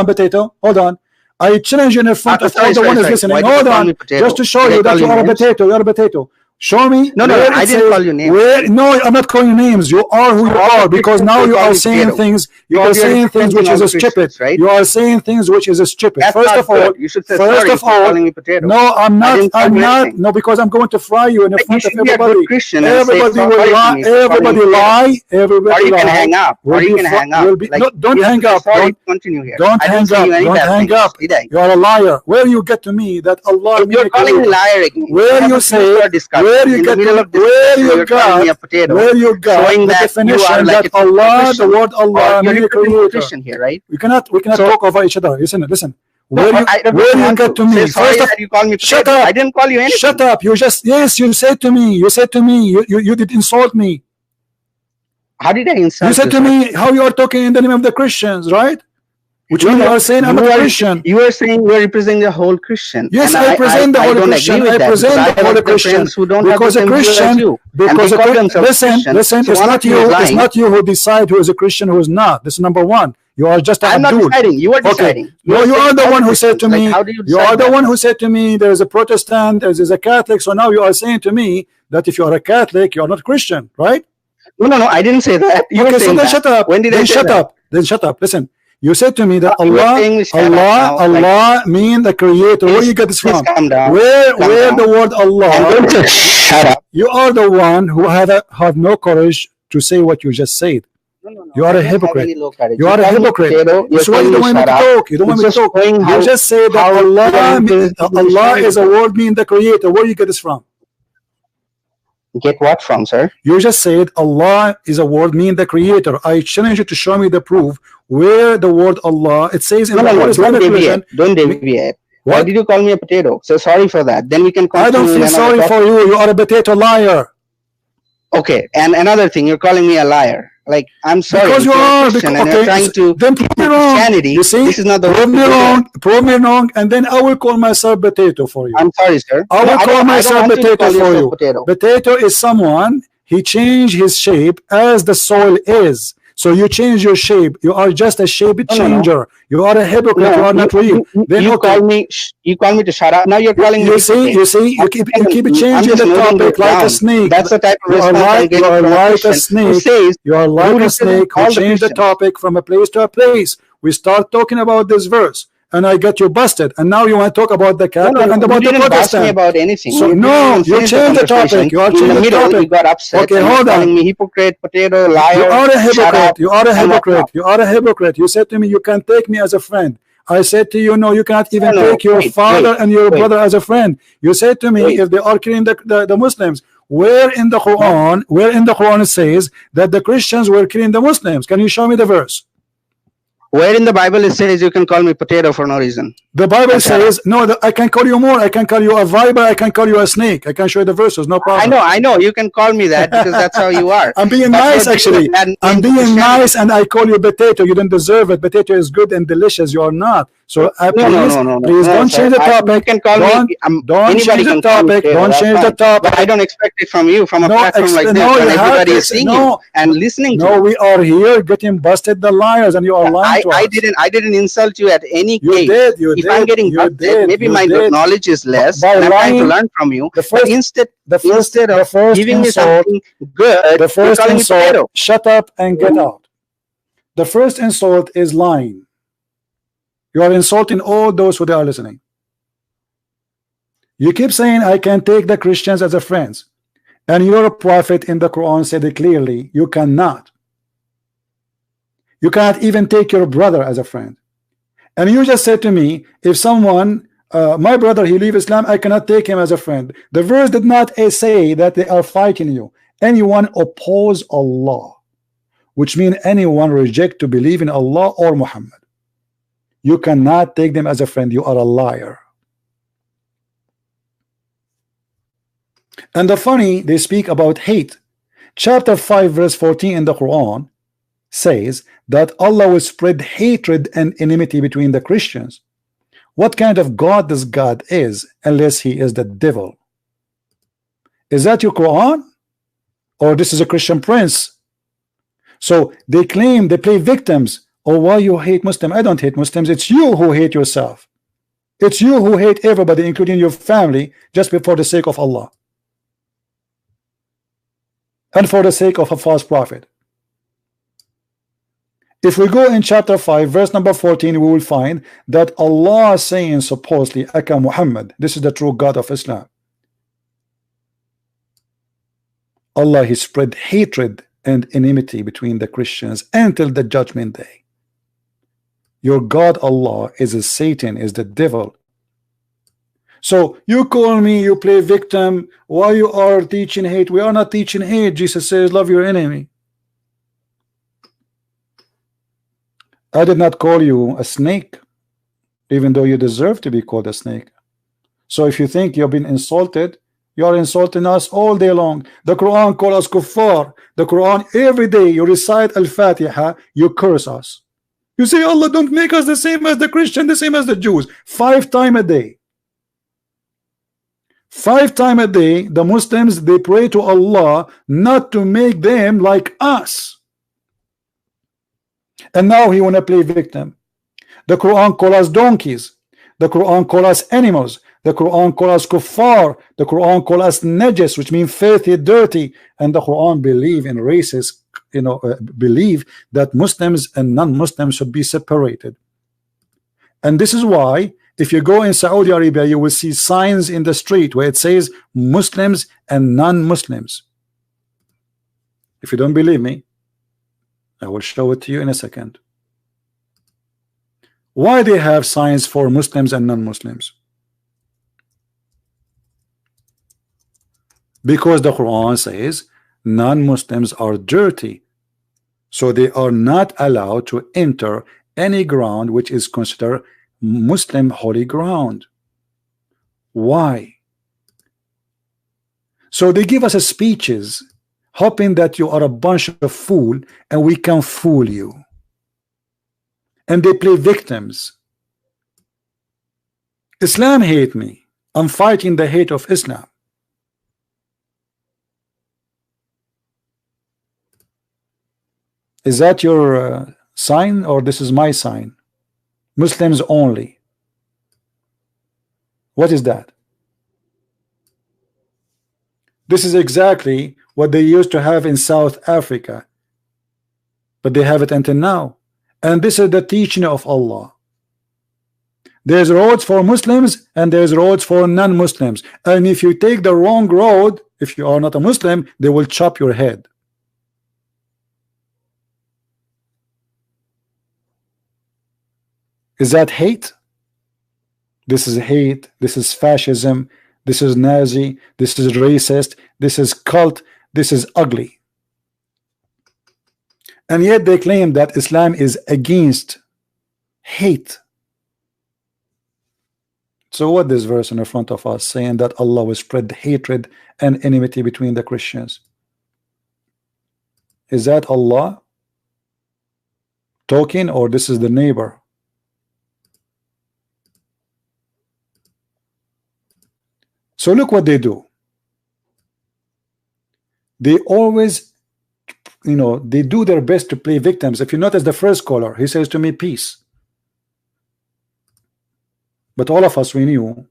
potato. Hold on. I challenge you in front of all the one is listening. Hold on, just to show you that you are a potato. You are a potato. Show me. No, I didn't call you names. No, I'm not calling you names. You are who you are because now you are saying things. You are saying things which is stupid. Right? You are saying things which is stupid. First of all, you should say sorry for calling me potato. No, I'm not. I'm not. No, because I'm going to fry you in front of everybody. Everybody will lie. Everybody lie. Everybody lie. Or you can hang up. Or you can hang up. No, don't hang up. Don't continue here. Don't hang up. Don't hang up. You are a liar. Where you get to me that Allah? You're calling me liar again. Where you say? Where you get where you got showing the definition that Allah, the word Allah, you're creator here, right? We cannot talk over each other. Listen. Where you get to me? First of you call me shut up. I didn't call you anything. Shut up. You said to me. You did insult me. How did I insult you? You said to me how you are talking in the name of the Christians, right? Which you are saying I'm a Christian. You are saying you are representing the whole Christian. Yes, I present the whole Christian. I present the whole Christian because a Christian. Listen. It's not you. It's not you who decide who is a Christian, who is not. This is number one. You are just. I'm not deciding. You are deciding. No, you are the one who said to me. You are the one who said to me. There is a Protestant. There is a Catholic. So now you are saying to me that if you are a Catholic, you are not Christian, right? No. I didn't say that. Okay, so then shut up. When did I say that? Then shut up. Listen. You said to me that Allah mean the creator. Where you get this from? Where the word Allah? Shut up. You are the one who have no courage to say what you just said. No. You are a hypocrite. You are a hypocrite. That's why you don't want me to talk. You don't want me to talk. You just say that Allah is a word mean the creator. Where you get this from? Get what from, sir? You just said Allah is a word mean the creator. I challenge you to show me the proof where the word Allah, it says in the Islamic religion. Don't deviate. Why did you call me a potato? So sorry for that. Then we can continue. I don't feel sorry for you. You are a potato liar. Okay, and another thing, you're calling me a liar. Like, I'm sorry. Because you are. And you're trying to then prove me wrong. Christianity. You see? This is not the prove me wrong, and then I will call myself potato for you. I'm sorry, sir. I will call myself potato for you. Potato is someone, he changed his shape as the soil is. So you change your shape. You are just a shape changer. You are a hypocrite. You are not real. Then you call me to shut up. Now you're calling me. You keep changing the topic like a snake. That's the type of response you are like a snake. You are like a snake who change the topic from a place to a place. We start talking about this verse, and I got you busted, and now you want to talk about the Catholic and about you the didn't bust me Protestant. about anything. So no, you changed the topic. You are in the changing the middle. You topic. got upset. Okay, hold on. Calling me hypocrite, potato, liar. You are a shut hypocrite. up, You are a and hypocrite. whatnot. You are a hypocrite. You said to me, you can take me as a friend. I said to you, no, you cannot even No, take your father and your brother as a friend. You said to me, if they are killing the Muslims, where in the Quran it says that the Christians were killing the Muslims? Can you show me the verse? Where in the Bible it says you can call me potato for no reason? The Bible says, no, I can call you more. I can call you a viper. I can call you a snake. I can show you the verses. No problem. I know. You can call me that because that's how you are. I'm being nice, actually. I'm being nice, and I call you potato. You don't deserve it. Potato is good and delicious. You are not. So please don't change the topic. You can call me. Don't change the topic. Don't change the topic. But I don't expect it from you, from a platform like this, when everybody is seeing you and listening to you. No, we are here getting busted the liars, and you are lying to us. I didn't insult you at any case. You did. If I'm getting busted, maybe my knowledge is less, and I'm trying to learn from you. But instead of giving me something good, the first you're calling me potato. insult, shut up and get out. The first insult is lying. You are insulting all those who are listening. You keep saying, I can take the Christians as a friends, and your prophet in the Quran said it clearly, you cannot. You cannot even take your brother as a friend. And you just said to me, if someone, my brother, he leave Islam, I cannot take him as a friend. The verse did not say that they are fighting you. Anyone oppose Allah, which means anyone reject to believe in Allah or Muhammad. You cannot take them as a friend. You are a liar. And the funny, they speak about hate. Chapter 5 verse 14 in the Quran says that Allah will spread hatred and enmity between the Christians. What kind of God this God is, unless he is the devil? Is that your Quran? Or this is a Christian prince? So they claim, they play victims. Oh, why you hate Muslims? I don't hate Muslims. It's you who hate yourself. It's you who hate everybody, including your family, just for the sake of Allah and for the sake of a false prophet. If we go in chapter 5 verse number 14, we will find that Allah is saying supposedly, Aka Muhammad, this is the true God of Islam. Allah, he spread hatred and enmity between the Christians until the judgment day. Your God Allah is a Satan, is the devil. So you call me, you play victim. Why you are teaching hate? We are not teaching hate. Jesus says, love your enemy. I did not call you a snake, even though you deserve to be called a snake. So if you think you've been insulted, you are insulting us all day long. The Quran calls us kuffar. The Quran, every day you recite Al-Fatiha, you curse us. You say, Allah, don't make us the same as the Christian, the same as the Jews. 5 times a day. 5 times a day, the Muslims, they pray to Allah not to make them like us. And now he want to play victim. The Quran calls us donkeys. The Quran calls us animals. The Quran calls us kuffar. The Quran calls us najis, which means filthy, dirty. And the Quran believe in races, believe that Muslims and non-Muslims should be separated. And this is why if you go in Saudi Arabia, you will see signs in the street where it says Muslims and non-Muslims. If you don't believe me, I will show it to you in a second. Why they have signs for Muslims and non-Muslims? Because the Quran says non-Muslims are dirty, so they are not allowed to enter any ground which is considered Muslim holy ground. Why? So they give us speeches hoping that you are a bunch of fool and we can fool you, and they play victims. Islam hate me. I'm fighting the hate of Islam. Is that your sign, or this is my sign? Muslims only. What is that? This is exactly what they used to have in South Africa, but they have it until now. And this is the teaching of Allah. There's roads for Muslims and there's roads for non-Muslims. And if you take the wrong road, if you are not a Muslim, they will chop your head. Is that hate? This is hate. This is fascism. This is Nazi. This is racist. This is cult. This is ugly. And yet they claim that Islam is against hate. So what this verse in front of us saying that Allah will spread hatred and enmity between the Christians? Is that Allah talking, or this is the neighbor? So look what they do. They always, you know, they do their best to play victims. If you notice the first caller, he says to me, peace. But all of us, we knew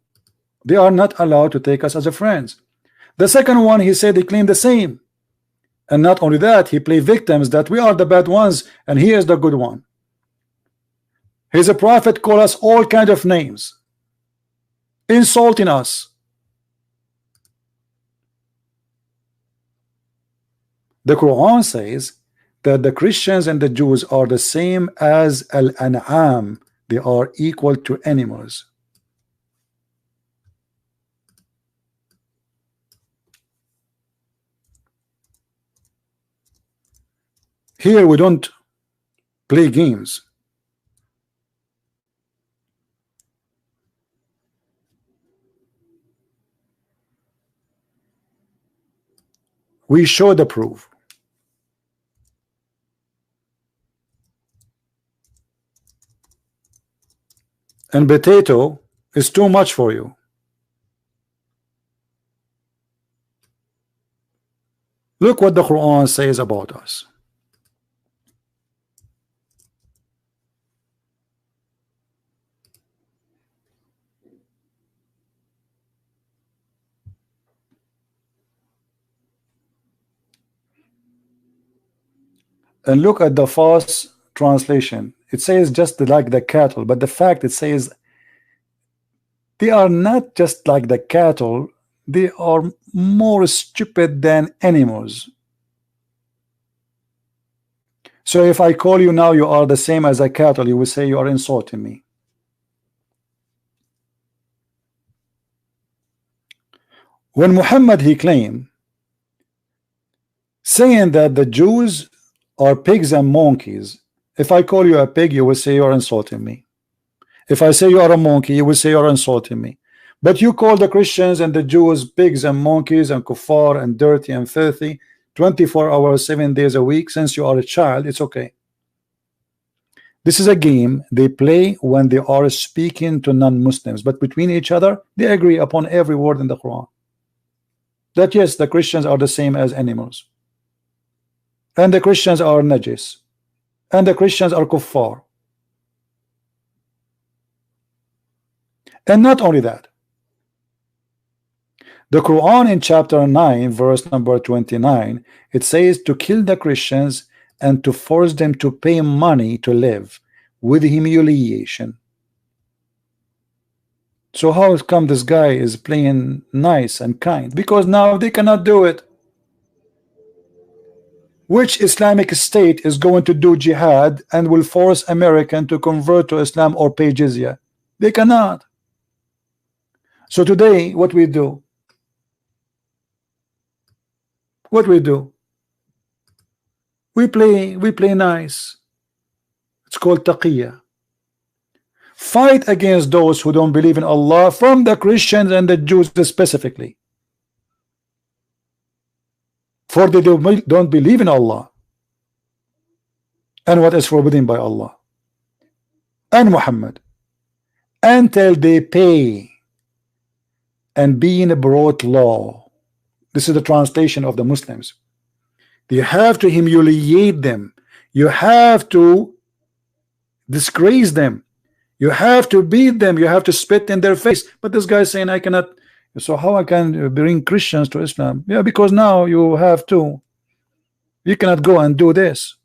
they are not allowed to take us as a friends. The second one, he said they claim the same. And not only that, he played victims that we are the bad ones and he is the good one. He's a prophet, call us all kind of names, insulting us. The Quran says that the Christians and the Jews are the same as al-an'am. They are equal to animals. Here we don't play games. We show the proof. And potato is too much for you. Look what the Quran says about us. And look at the false translation. It says just like the cattle, but the fact it says they are not just like the cattle, they are more stupid than animals. So if I call you now, you are the same as a cattle, you will say you are insulting me. When Muhammad, he claimed, saying that the Jews are pigs and monkeys. If I call you a pig, you will say you are insulting me. If I say you are a monkey, you will say you are insulting me. But you call the Christians and the Jews pigs and monkeys and kuffar and dirty and filthy 24 hours, 7 days a week. Since you are a child, it's okay. This is a game they play when they are speaking to non-Muslims, but between each other they agree upon every word in the Quran that yes, the Christians are the same as animals, and the Christians are najis, and the Christians are kuffar. And not only that, the Quran in chapter 9 verse number 29, it says to kill the Christians and to force them to pay money to live with humiliation. So how come this guy is playing nice and kind? Because now they cannot do it. Which Islamic state is going to do jihad and will force American to convert to Islam or pay jizya? They cannot. So today what we do? What we do? We play nice. It's called taqiyya. Fight against those who don't believe in Allah, from the Christians and the Jews specifically, for they don't believe in Allah and what is forbidden by Allah and Muhammad until they pay and being brought law. This is the translation of the Muslims. You have to humiliate them, you have to disgrace them, you have to beat them, you have to spit in their face. But this guy is saying I cannot. So how I can bring Christians to Islam? Yeah, because now you have to, you cannot go and do this.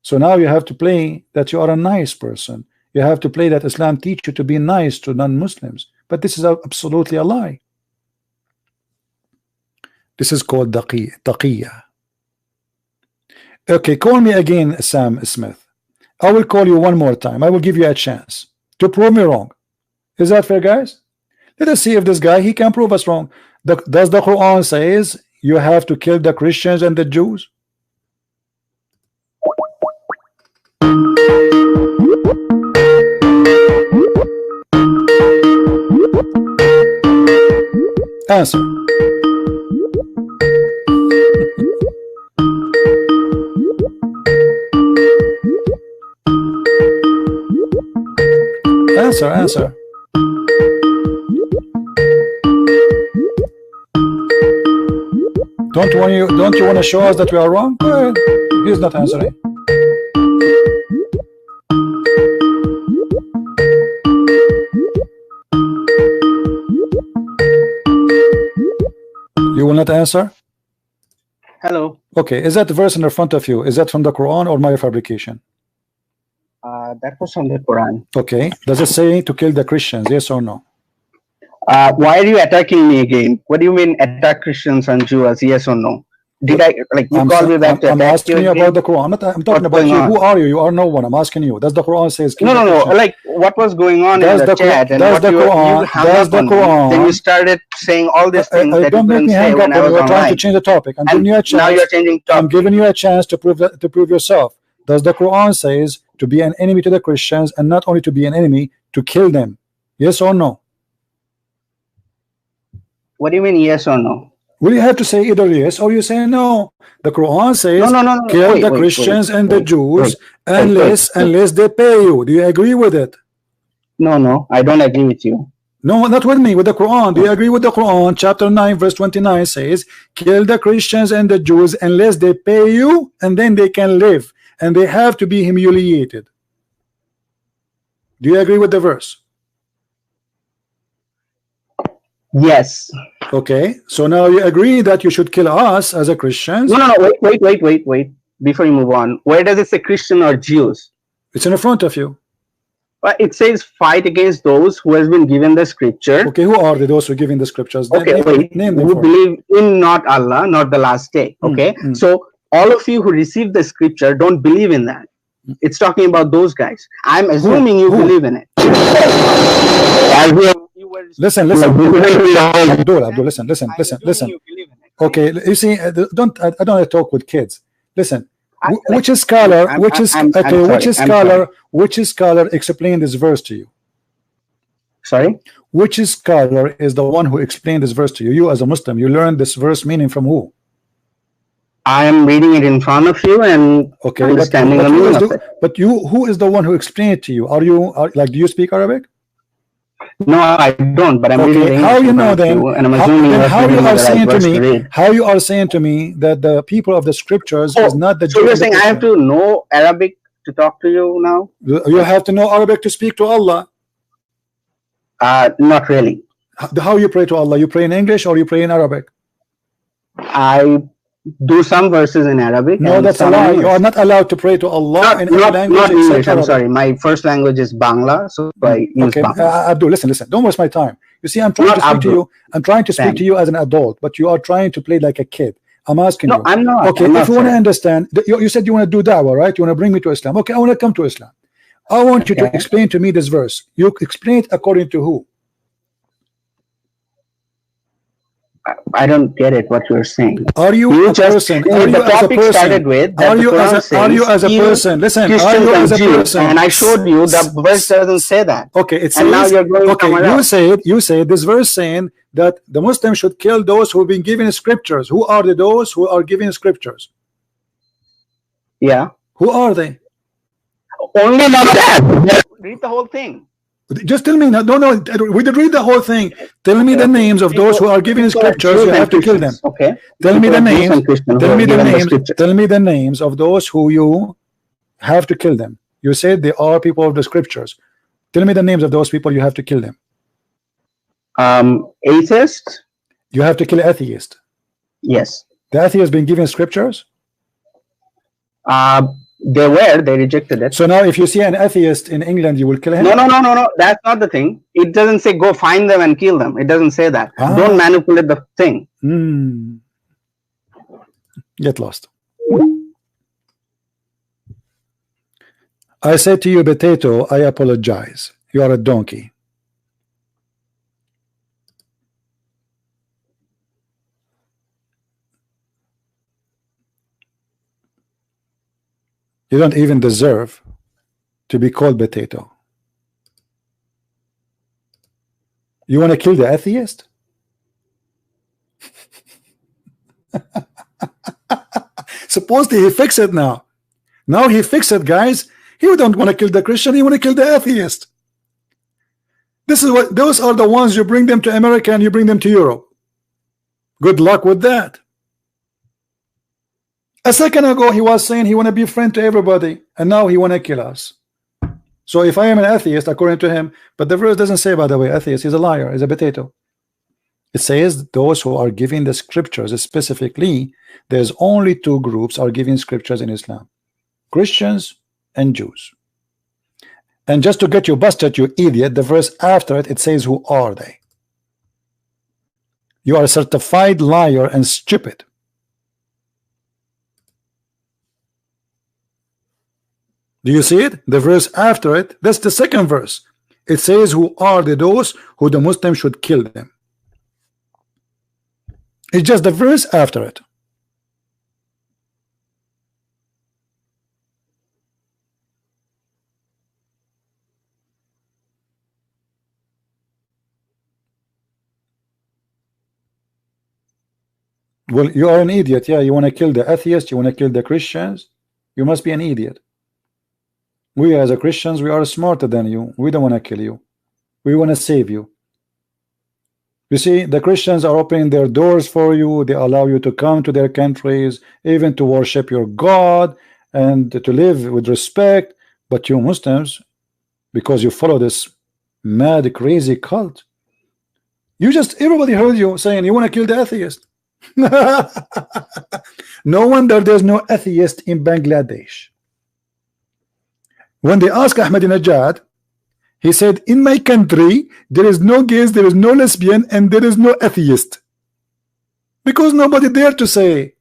So now you have to play that you are a nice person, You have to play that Islam teach you to be nice to non-Muslims, but this is absolutely a lie. This is called taqiyya. Okay, call me again, Sam Smith. I will call you one more time. I will give you a chance to prove me wrong. Is that fair, guys? Let us see if this guy, he can prove us wrong. Does the Quran says you have to kill the Christians and the Jews? Answer. Answer. Don't you want to show us that we are wrong? Go ahead. He's not answering. You will not answer? Hello. Okay, is that verse in front of you? Is that from the Quran or my fabrication? That was from the Quran. Okay, does it say to kill the Christians? Yes or no? Why are you attacking me again? What do you mean attack Christians and Jews? Yes or no? Did I like you call me back to I'm attack asking you about the Quran. I'm talking about you. Who are you? You are no one. I'm asking you. Does the Quran says kill the Christians? Like what was going on in the chat and what you hung up on me. Then you started saying all these things that you couldn't say when I was online. trying to change the topic. I'm giving you a chance. Now you're changing topic. I'm giving you a chance to prove yourself. Does the Quran says to be an enemy to the Christians, and not only to be an enemy, to kill them? Yes or no? What do you mean yes or no? Well, you have to say either yes or you say no. The Quran says no. kill the Christians and the Jews unless they pay you. Do you agree with it? No, I don't agree with you. No, not with me, with the Quran. Do you agree with the Quran? Chapter 9 verse 29 says kill the Christians and the Jews unless they pay you, and then they can live, and they have to be humiliated. Do you agree with the verse? Yes. Okay, so now you agree that you should kill us as a Christians. No, wait. Before you move on, where does it say Christian or Jews? It's in front of you. It says fight against those who has been given the scripture. Okay, who are those who are given the scriptures? Okay, name them. Who believe in not Allah, not the last day. Okay, so all of you who receive the scripture don't believe in that. It's talking about those guys. I'm assuming you believe in it. Listen. Abdul, listen. Okay, you see, I don't talk with kids. Listen, which scholar explained this verse to you? Sorry? Which scholar is the one who explained this verse to you? You as a Muslim, you learned this verse meaning from who? I am reading it in front of you and understanding the meaning of it. But who is the one who explained it to you? Do you speak Arabic? No, I don't, but I'm reading English. How you know then? And I'm assuming how you are saying to me that the people of the scriptures is not the Jews. So you're saying I have to know Arabic to talk to you now? You have to know Arabic to speak to Allah. Not really. How you pray to Allah? You pray in English or you pray in Arabic? I do some verses in Arabic. No, that's a lie. You are not allowed to pray to Allah in any language. Not English. I'm sorry. My first language is Bangla, so I use Bangla. Abdul, listen. Don't waste my time. You see, I'm trying to speak to you. I'm trying to speak to you as an adult, but you are trying to play like a kid. I'm asking you. No, I'm not. Okay, if you want to understand, you said you want to do da'wah, right? You want to bring me to Islam. Okay, I want to come to Islam. I want you to explain to me this verse. You explain it according to who? I don't get it. What you're saying? Are you a person? Are you as a person? Are you as a person? Listen. Are you as a person? And I showed you the verse doesn't say that. Okay, it says. And now you're going you say this verse saying that the Muslims should kill those who have been given scriptures. Who are those who are given scriptures? Yeah. Who are they? Only not that. Read the whole thing. Just tell me. No. We did read the whole thing. Tell me the names of those who are given scriptures. You have to kill them. Okay. Tell me the names. Tell me the names of those who you have to kill them. You said they are people of the scriptures. Tell me the names of those people you have to kill them. Atheist. You have to kill atheist. Yes. The atheist been given scriptures. They rejected it. So now if you see an atheist in England, you will kill him? No. That's not the thing. It doesn't say go find them and kill them. It doesn't say that. Don't manipulate the thing. Get lost. I say to you, potato, I apologize. You are a donkey. You don't even deserve to be called potato. You want to kill the atheist? Supposedly he fixed it now. Now he fixed it, guys. He don't want to kill the Christian, he want to kill the atheist. This is what, those are the ones you bring them to America and you bring them to Europe. Good luck with that. A second ago he was saying he want to be a friend to everybody, and now he want to kill us. So if I am an atheist according to him, but the verse doesn't say, by the way, atheist, he's a liar, he's a potato. It says those who are giving the scriptures, specifically there's only two groups are giving scriptures in Islam: Christians and Jews. And just to get you busted, you idiot, the verse after it, it says who are they? You are a certified liar and stupid. Do you see it? The verse after it, that's the second verse. It says who are those who the Muslims should kill them. It's just the verse after it. Well, you are an idiot. Yeah, you want to kill the atheists, you want to kill the Christians. You must be an idiot. We as a Christians, we are smarter than you. We don't want to kill you. We want to save you. You see, the Christians are opening their doors for you. They allow you to come to their countries, even to worship your God and to live with respect. But you Muslims, because you follow this mad, crazy cult, you just, everybody heard you saying you want to kill the atheist. No wonder there's no atheist in Bangladesh. When they asked Ahmadinejad, he said, in my country there is no gays, there is no lesbian, and there is no atheist. Because nobody dared to say.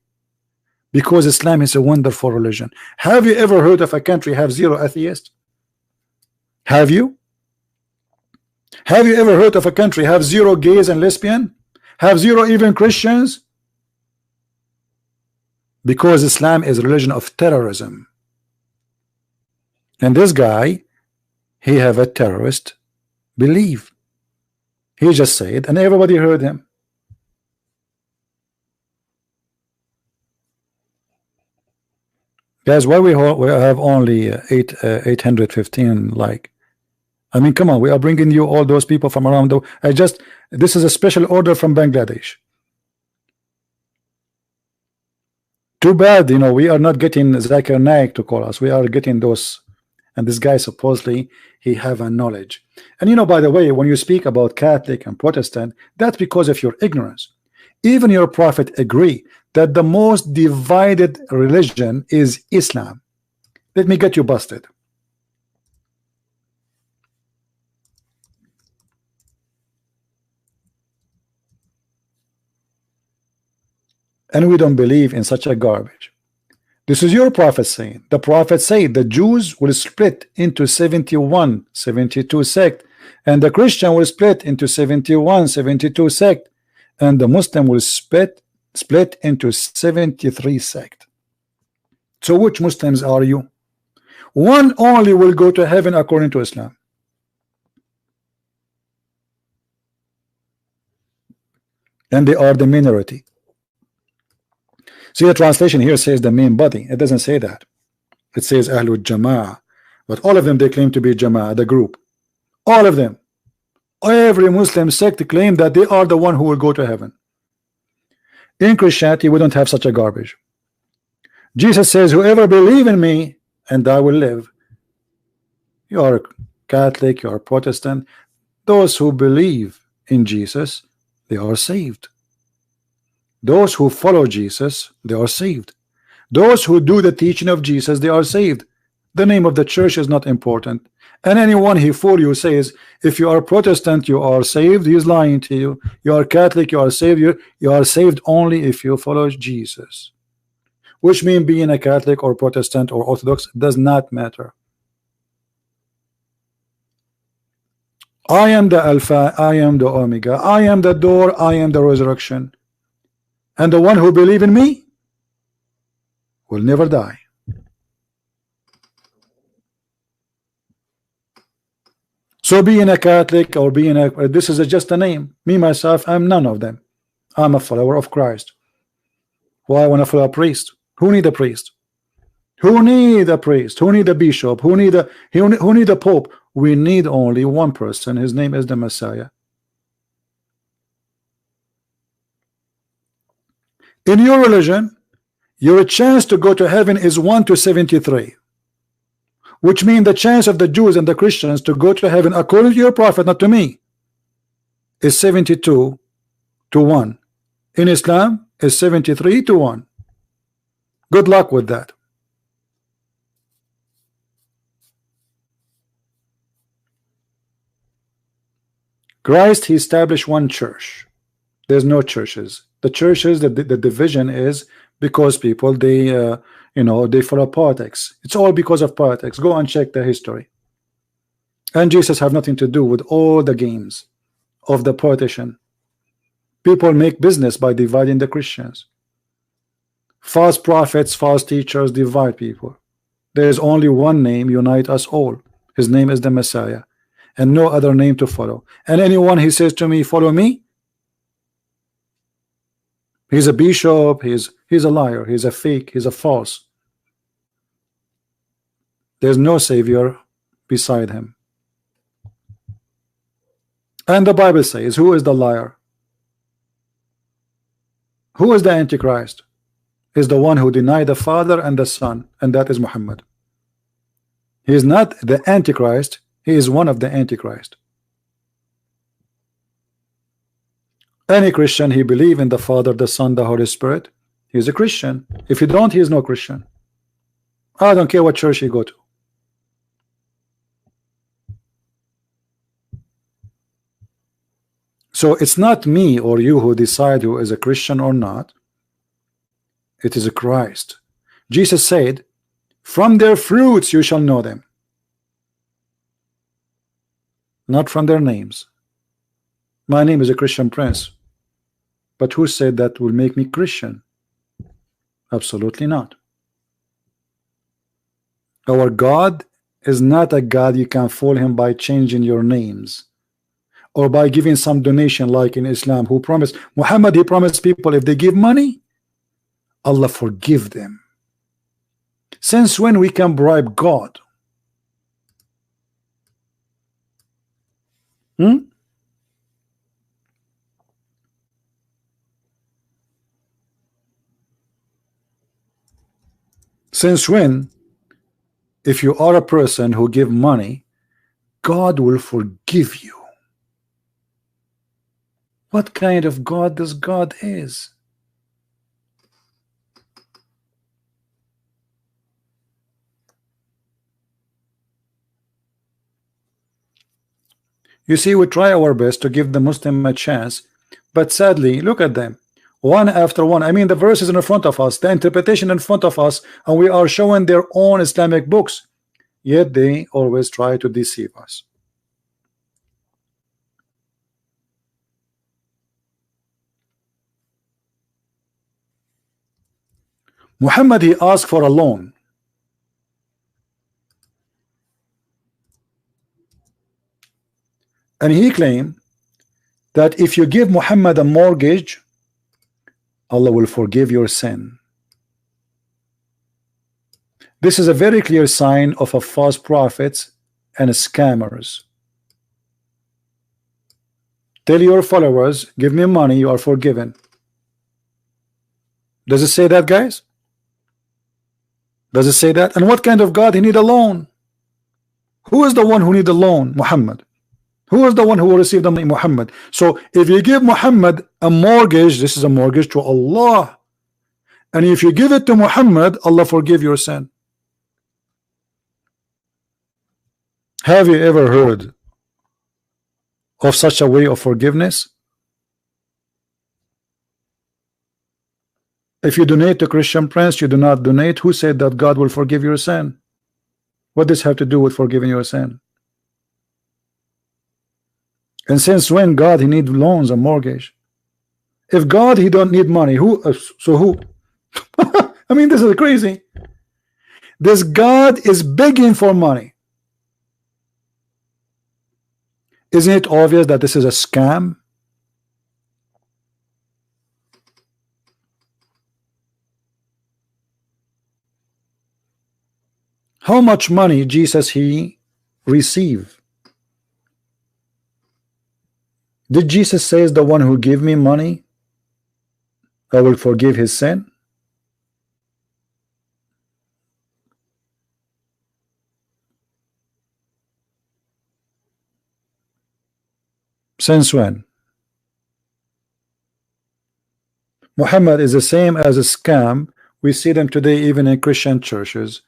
Because Islam is a wonderful religion. Have you ever heard of a country have zero atheists? Have you? Have you ever heard of a country have zero gays and lesbian? Have zero even Christians? Because Islam is a religion of terrorism. And this guy, he have a terrorist belief. He just said, and everybody heard him. Guys, why we have only 815 like? I mean, come on, we are bringing you all those people from around the. This is a special order from Bangladesh. Too bad, you know, we are not getting Zakir Naik to call us. We are getting those. And this guy supposedly he have a knowledge. And you know, by the way, when you speak about Catholic and Protestant, that's because of your ignorance. Even your prophet agree that the most divided religion is Islam. Let me get you busted. And we don't believe in such a garbage. This is your prophet saying. The prophet said the Jews will split into 71, 72 sect, and the Christian will split into 71, 72 sect, and the Muslim will split into 73 sect. So which Muslims are you? One only will go to heaven according to Islam. And they are the minority. See, the translation here says the main body. It doesn't say that. It says Ahlul Jama'ah. But all of them, they claim to be Jama'ah, the group. All of them. Every Muslim sect claim that they are the one who will go to heaven. In Christianity, we don't have such a garbage. Jesus says, whoever believe in me, and I will live. You are Catholic, you are Protestant. Those who believe in Jesus, they are saved. Those who follow Jesus, they are saved. Those who do the teaching of Jesus, they are saved. The name of the church is not important. And anyone he fool you says, if you are Protestant, you are saved, he is lying to you. You are Catholic, you are saved. You are saved only if you follow Jesus. Which means being a Catholic or Protestant or Orthodox does not matter. I am the Alpha, I am the Omega, I am the door, I am the resurrection. And the one who believes in me will never die. So being a Catholic or being a, this is just a name. Me, myself, I'm none of them. I'm a follower of Christ. Why I want to follow a priest? Who need a priest? Who need a priest? Who need a bishop? Who need a pope? We need only one person. His name is the Messiah. In your religion, your chance to go to heaven is 1 to 73, which means the chance of the Jews and the Christians to go to heaven, according to your prophet, not to me, is 72 to 1. In Islam, is 73 to 1. Good luck with that. Christ, he established one church. There's no churches. The churches, the division is because people, they you know, they follow politics. It's all because of politics. Go and check the history. And Jesus have nothing to do with all the games of the politician. People make business by dividing the Christians. False prophets, false teachers divide people. There is only one name unite us all. His name is the Messiah, and no other name to follow. And anyone he says to me, follow me, he's a bishop, he's a liar, he's a fake, he's a false. There's no savior beside him. And the Bible says, who is the liar? Who is the Antichrist? Is the one who denied the Father and the Son, and that is Muhammad. He is not the Antichrist, he is one of the Antichrist. Any Christian, he believes in the Father, the Son, the Holy Spirit, he is a Christian. If you don't, he is no Christian. I don't care what church you go to. So it's not me or you who decide who is a Christian or not. It is a Christ. Jesus said, from their fruits you shall know them, not from their names. My name is a Christian Prince, but who said that will make me Christian? Absolutely not. Our God is not a God you can fool him by changing your names or by giving some donation like in Islam. Who promised Muhammad, he promised people if they give money, Allah forgive them. Since when we can bribe God? Since when, if you are a person who give money, God will forgive you? What kind of God this God is? You see, we try our best to give the Muslim a chance, but sadly, look at them, one after one. I mean, the verses in front of us, the interpretation in front of us, and we are showing their own Islamic books, yet they always try to deceive us. Muhammad, he asked for a loan. And he claimed that if you give Muhammad a mortgage, Allah will forgive your sin. This is a very clear sign of a false prophets and scammers. Tell your followers, give me money, you are forgiven. Does it say that, guys? Does it say that? And what kind of God he need a loan? Who is the one who need a loan? Muhammad. Who is the one who will receive the money? Muhammad. So if you give Muhammad a mortgage, this is a mortgage to Allah. And if you give it to Muhammad, Allah forgive your sin. Have you ever heard of such a way of forgiveness? If you donate to Christian Prince, you do not donate. Who said that God will forgive your sin? What does this have to do with forgiving your sin? And since when God, he need loans and mortgage? If God, he don't need money, who? So who? I mean, this is crazy. This God is begging for money. Isn't it obvious that this is a scam? How much money Jesus he receive? Did Jesus say, the one who give me money, I will forgive his sin? Since when? Muhammad is the same as a scam. We see them today even in Christian churches.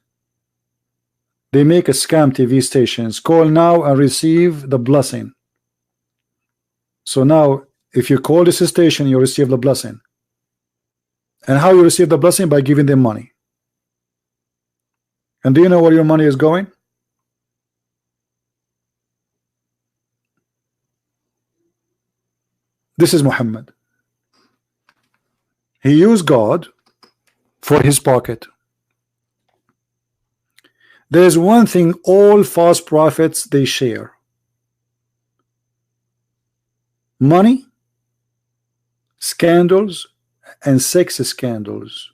They make a scam TV stations. Call now and receive the blessing. So now, if you call this station, you receive the blessing. And how you receive the blessing? By giving them money. And do you know where your money is going? This is Muhammad. He used God for his pocket. There is one thing all false prophets they share: money, scandals, and sex scandals.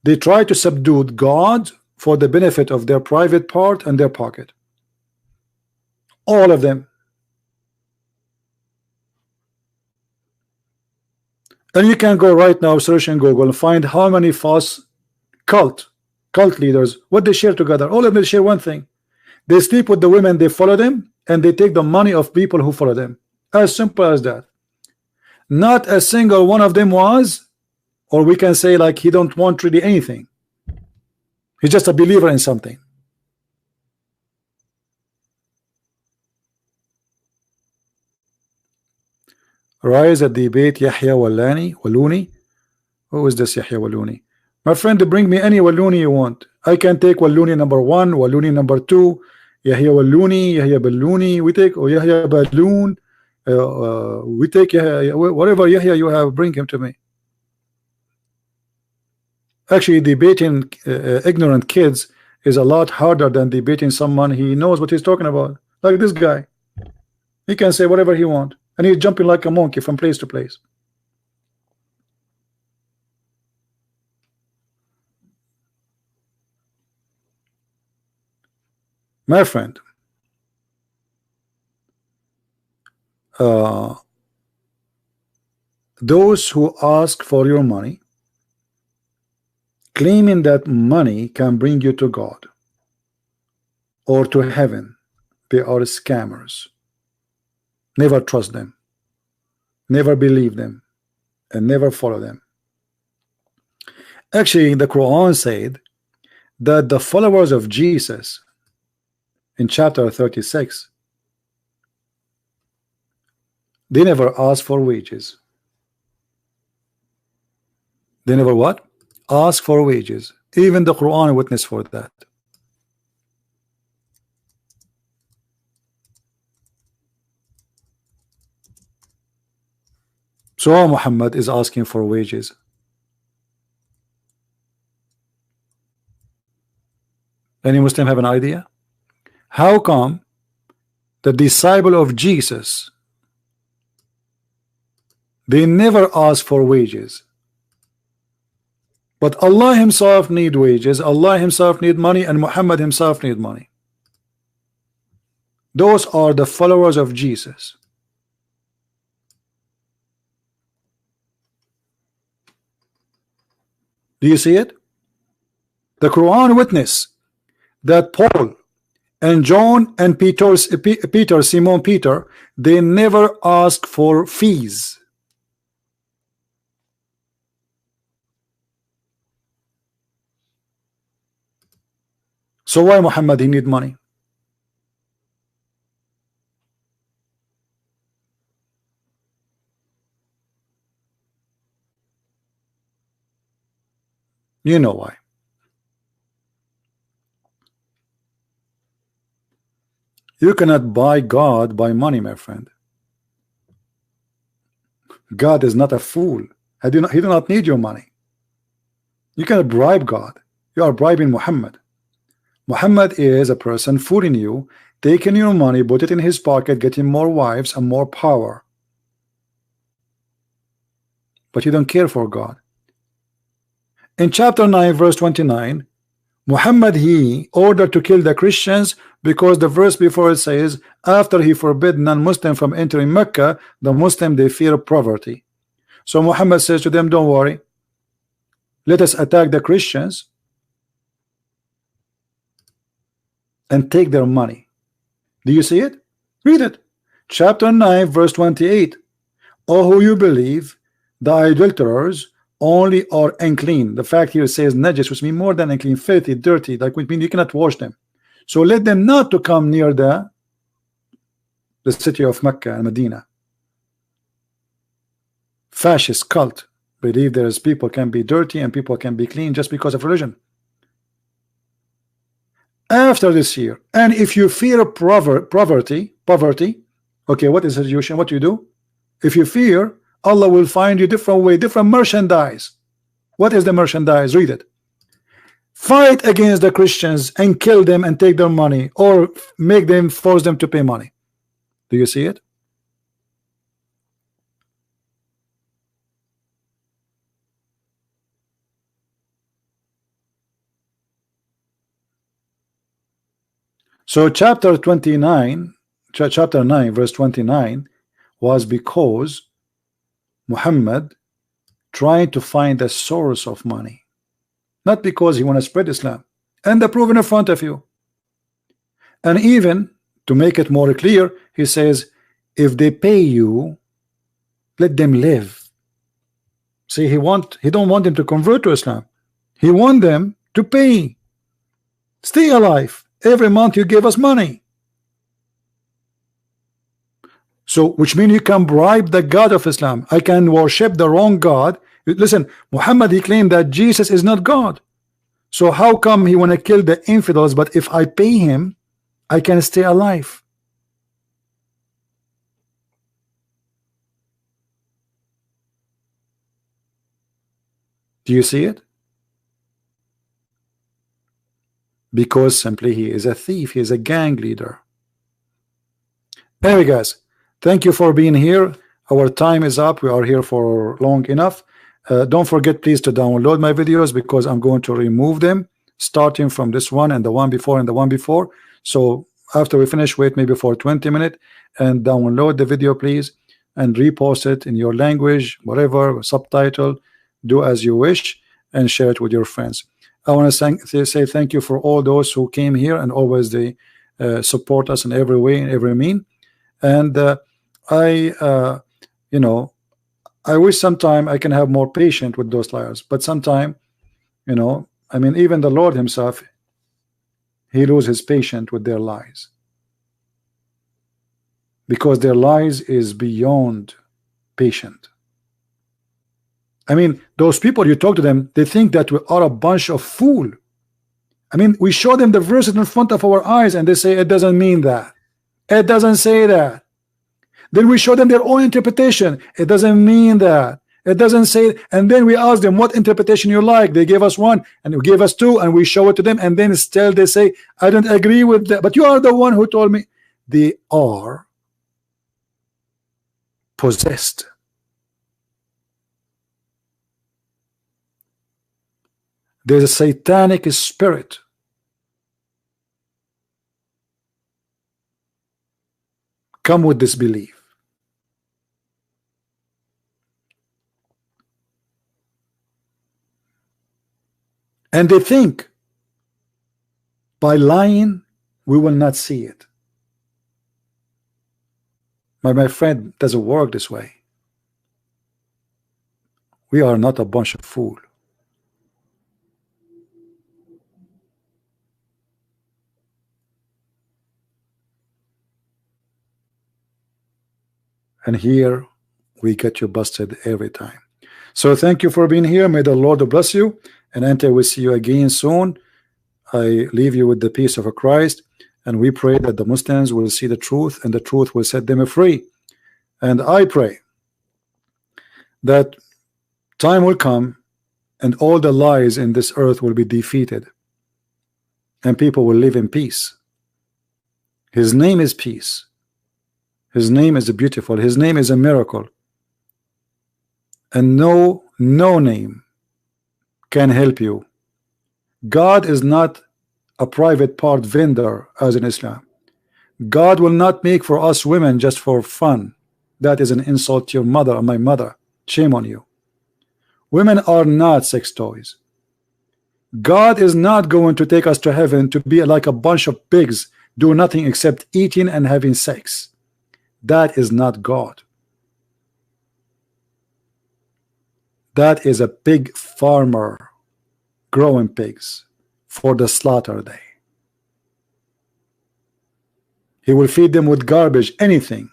They try to subdue God for the benefit of their private part and their pocket. All of them. And you can go right now, search in Google, and find how many false cult leaders, what they share together. All of them share one thing: they sleep with the women, they follow them, and they take the money of people who follow them. As simple as that. Not a single one of them was, or we can say, like, he don't want really anything. He's just a believer in something. Rise at debate Yahya Waluni. Who is this Yahya Waluni? My friend, bring me any Waluni you want. I can take Waluni number 1, Waluni number 2, Yahya Waluni, Yahya Baluni. We take Yahya Balloon. We take Yahya, whatever Yahya you have, bring him to me. Actually, debating ignorant kids is a lot harder than debating someone he knows what he's talking about. Like this guy, he can say whatever he wants, and he's jumping like a monkey from place to place. My friend, those who ask for your money, claiming that money can bring you to God or to heaven, they are scammers. Never trust them, never believe them, and never follow them. Actually, the Quran said that the followers of Jesus in chapter 36, they never asked for wages. They never what? Ask for wages. Even the Quran witness for that. So Muhammad is asking for wages. Any Muslim have an idea? How come the disciple of Jesus, they never ask for wages? But Allah himself need wages, Allah himself need money, and Muhammad himself need money. Those are the followers of Jesus. Do you see it? The Quran witness that Paul and John and Peter, Simon Peter, they never ask for fees. So why Muhammad he need money? You know why. You cannot buy God by money, my friend. God is not a fool. He do not need your money. You cannot bribe God. You are bribing Muhammad. Muhammad is a person fooling you, taking your money, put it in his pocket, getting more wives and more power. But you don't care for God. In chapter 9 verse 29, Muhammad he ordered to kill the Christians because the verse before it says, after he forbid non-Muslim from entering Mecca, the Muslim they fear poverty. So Muhammad says to them, don't worry, let us attack the Christians and take their money. Do you see it? Read it. Chapter 9 verse 28. O who you believe, the idolaters only are unclean. The fact here says najis, which means more than unclean, filthy, dirty, like which means you cannot wash them. So let them not to come near the city of Mecca and Medina. Fascist cult believe there is people can be dirty and people can be clean just because of religion. After this year, and if you fear poverty, okay, what is the solution? What you do? If you fear, Allah will find you different way, different merchandise. What is the merchandise? Read it. Fight against the Christians and kill them and take their money, or make them, force them to pay money. Do you see it? So chapter 29, chapter 9 verse 29 was because Muhammad trying to find the source of money, not because he want to spread Islam, and the proof in front of you. And even to make it more clear, he says, if they pay you, let them live. See, he don't want them to convert to Islam. He want them to pay, stay alive. Every month you give us money. So which means you can bribe the God of Islam. I can worship the wrong God. Listen, Muhammad he claimed that Jesus is not God. So how come he want to kill the infidels, but if I pay him I can stay alive? Do you see it? Because simply he is a thief, he is a gang leader. Anyway guys, thank you for being here. Our time is up. We are here for long enough. Don't forget please to download my videos, because I'm going to remove them starting from this one and the one before and the one before. So after we finish, wait maybe for 20 minutes and download the video please, and repost it in your language, whatever, subtitle, do as you wish, and share it with your friends. I want to say thank you for all those who came here and always they support us in every way, in every mean. And you know, I wish sometime I can have more patience with those liars, but sometime, you know, I mean, even the Lord himself, he loses his patience with their lies, because their lies is beyond patient. I mean, those people, you talk to them, they think that we are a bunch of fool. I mean, we show them the verses in front of our eyes and they say it doesn't mean that, it doesn't say that. Then we show them their own interpretation, it doesn't mean that, it doesn't say. And then we ask them what interpretation you like. They gave us one and you gave us two, and we show it to them, and then still they say I don't agree with that, but you are the one who told me. They are possessed. There's a satanic spirit. Come with this belief. And they think by lying we will not see it. My friend, it doesn't work this way. We are not a bunch of fools. and here we get you busted every time. So thank you for being here. May the Lord bless you, and until we see you again soon, I leave you with the peace of Christ, and we pray that the Muslims will see the truth, and the truth will set them free. And I pray that time will come and all the lies in this earth will be defeated, and people will live in peace. His name is peace. His name is beautiful. His name is a miracle. And no name can help you. God is not a private part vendor as in Islam. God will not make for us women just for fun. That is an insult to your mother or my mother. Shame on you. Women are not sex toys. God is not going to take us to heaven to be like a bunch of pigs, do nothing except eating and having sex. That is not God. That is a pig farmer growing pigs for the slaughter day. He will feed them with garbage, anything,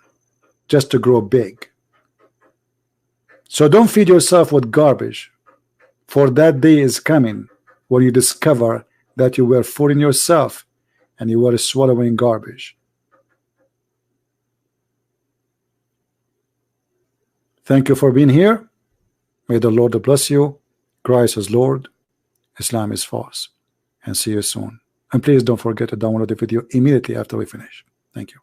just to grow big. So don't feed yourself with garbage, for that day is coming when you discover that you were fooling yourself and you were swallowing garbage. Thank you for being here. May the Lord bless you. Christ is Lord, Islam is false, and see you soon. And please don't forget to download the video immediately after we finish. Thank you.